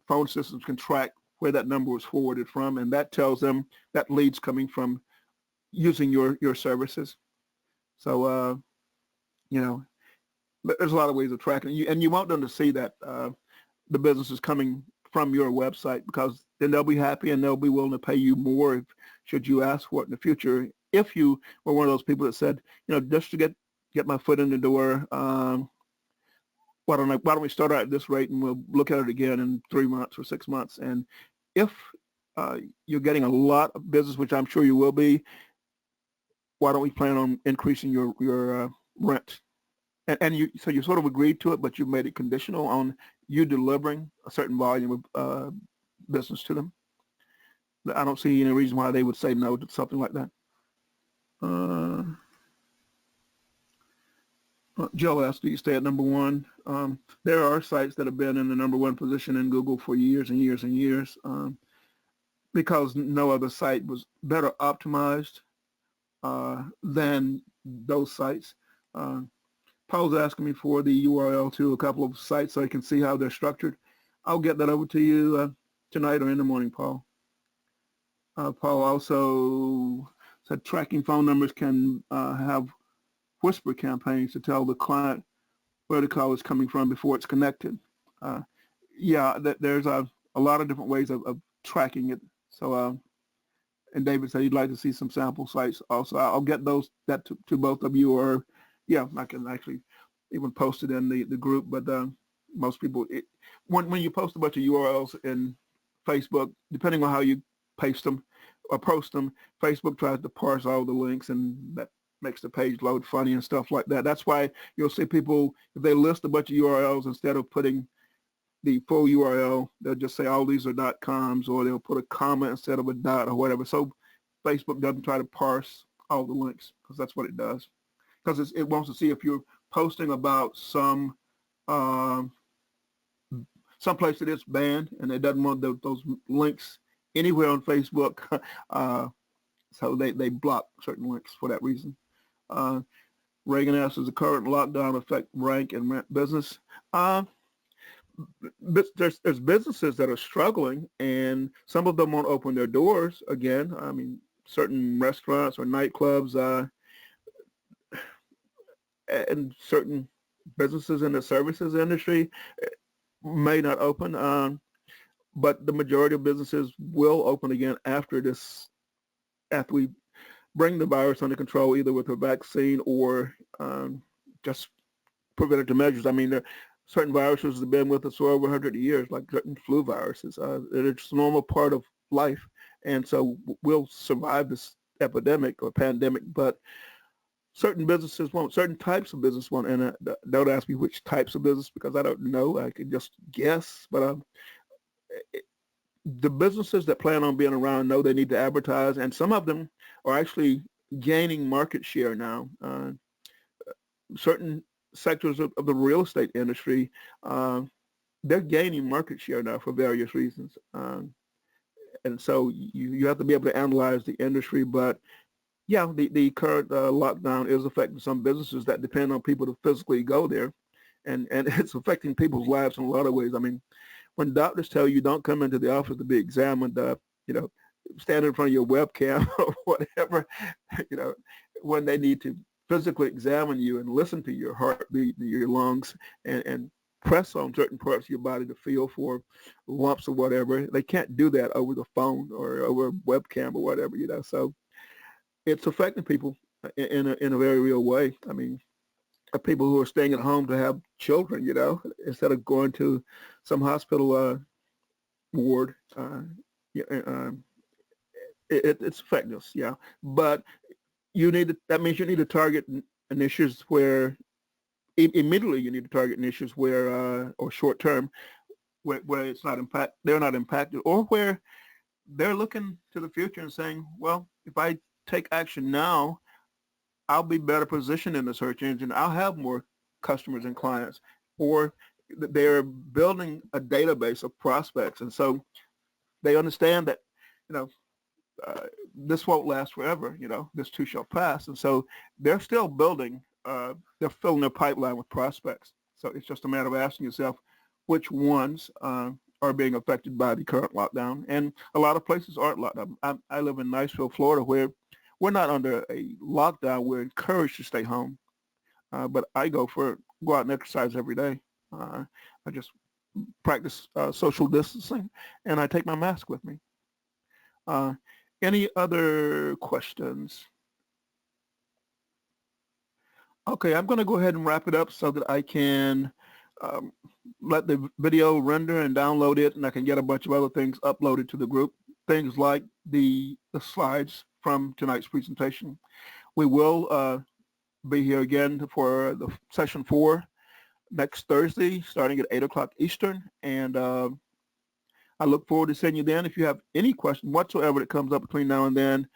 A: phone systems can track where that number was forwarded from, and that tells them that lead's coming from using your services. So, you know, there's a lot of ways of tracking it. And you want them to see that the business is coming from your website, because then they'll be happy and they'll be willing to pay you more should you ask for it in the future. If you were one of those people that said, you know, just to get my foot in the door, why don't we start out at this rate and we'll look at it again in 3 months or 6 months. And if you're getting a lot of business, which I'm sure you will be, why don't we plan on increasing your rent? And so you sort of agreed to it, but you made it conditional on you delivering a certain volume of business to them. I don't see any reason why they would say no to something like that. Jill asked, do you stay at number one? There are sites that have been in the number one position in Google for years and years and years, because no other site was better optimized than those sites. Paul's asking me for the URL to a couple of sites so I can see how they're structured. I'll get that over to you tonight or in the morning, Paul. Paul also said tracking phone numbers can have whisper campaigns to tell the client where the call is coming from before it's connected. Yeah, there's a lot of different ways of tracking it. So, and David said he'd like to see some sample sites also. I'll get that to both of you, or yeah, I can actually even post it in the group. But most people, when you post a bunch of URLs in Facebook, depending on how you paste them or post them, Facebook tries to parse all the links, and that makes the page load funny and stuff like that. That's why you'll see people, if they list a bunch of URLs, instead of putting the full URL, they'll just say all these are .coms, or they'll put a comma instead of a dot or whatever. So Facebook doesn't try to parse all the links, because that's what it does. Because it wants to see if you're posting about some place that it's banned, and it doesn't want those links anywhere on Facebook. So they block certain links for that reason. Reagan asks, does the current lockdown affect rank and rent business? There's businesses that are struggling, and some of them won't open their doors again. I mean, certain restaurants or nightclubs and certain businesses in the services industry may not open, but the majority of businesses will open again after we bring the virus under control, either with a vaccine or just preventative measures. I mean, there are certain viruses that have been with us for over 100 years, like certain flu viruses. It's a normal part of life, and so we'll survive this epidemic or pandemic, but certain businesses won't, certain types of business won't. And don't ask me which types of business, because I don't know. I could just guess, but the businesses that plan on being around know they need to advertise, and some of them are actually gaining market share now. Certain sectors of the real estate industry, they're gaining market share now for various reasons. And so you have to be able to analyze the industry. But yeah, the current lockdown is affecting some businesses that depend on people to physically go there, and it's affecting people's lives in a lot of ways. I mean, when doctors tell you don't come into the office to be examined, stand in front of your webcam or whatever, when they need to physically examine you and listen to your heartbeat, your lungs, and press on certain parts of your body to feel for lumps or whatever, they can't do that over the phone or over a webcam or whatever, So it's affecting people in a very real way. I mean, people who are staying at home to have children, instead of going to some hospital ward. It's affecting us, yeah. But that means you need to target initiatives where immediately you need to target initiatives where, or short term, where it's not they're not impacted, or where they're looking to the future and saying, well, if I take action now, I'll be better positioned in the search engine. I'll have more customers and clients. Or they're building a database of prospects. And so they understand that, you know, this won't last forever. You know, this too shall pass. And so they're still building, they're filling their pipeline with prospects. So it's just a matter of asking yourself which ones are being affected by the current lockdown. And a lot of places aren't locked down. I live in Niceville, Florida, where we're not under a lockdown. We're encouraged to stay home. But I go out and exercise every day. I just practice social distancing, and I take my mask with me. Any other questions? Okay, I'm going to go ahead and wrap it up so that I can let the video render and download it, and I can get a bunch of other things uploaded to the group. Things like the slides from tonight's presentation. We will be here again for the session 4 next Thursday, starting at 8 o'clock Eastern, and I look forward to seeing you then. If you have any question whatsoever that comes up between now and then,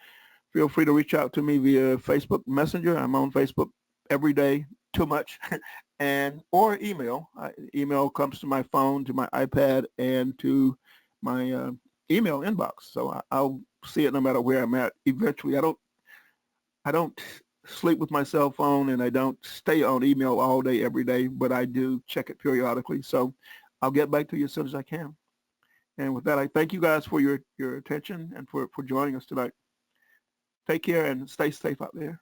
A: feel free to reach out to me via Facebook Messenger. I'm on Facebook every day, too much, and or email. Email comes to my phone, to my iPad, and to my email inbox. So I'll see it no matter where I'm at. Eventually, I don't sleep with my cell phone, and I don't stay on email all day, every day, but I do check it periodically. So I'll get back to you as soon as I can. And with that, I thank you guys for your attention and for joining us tonight. Take care and stay safe out there.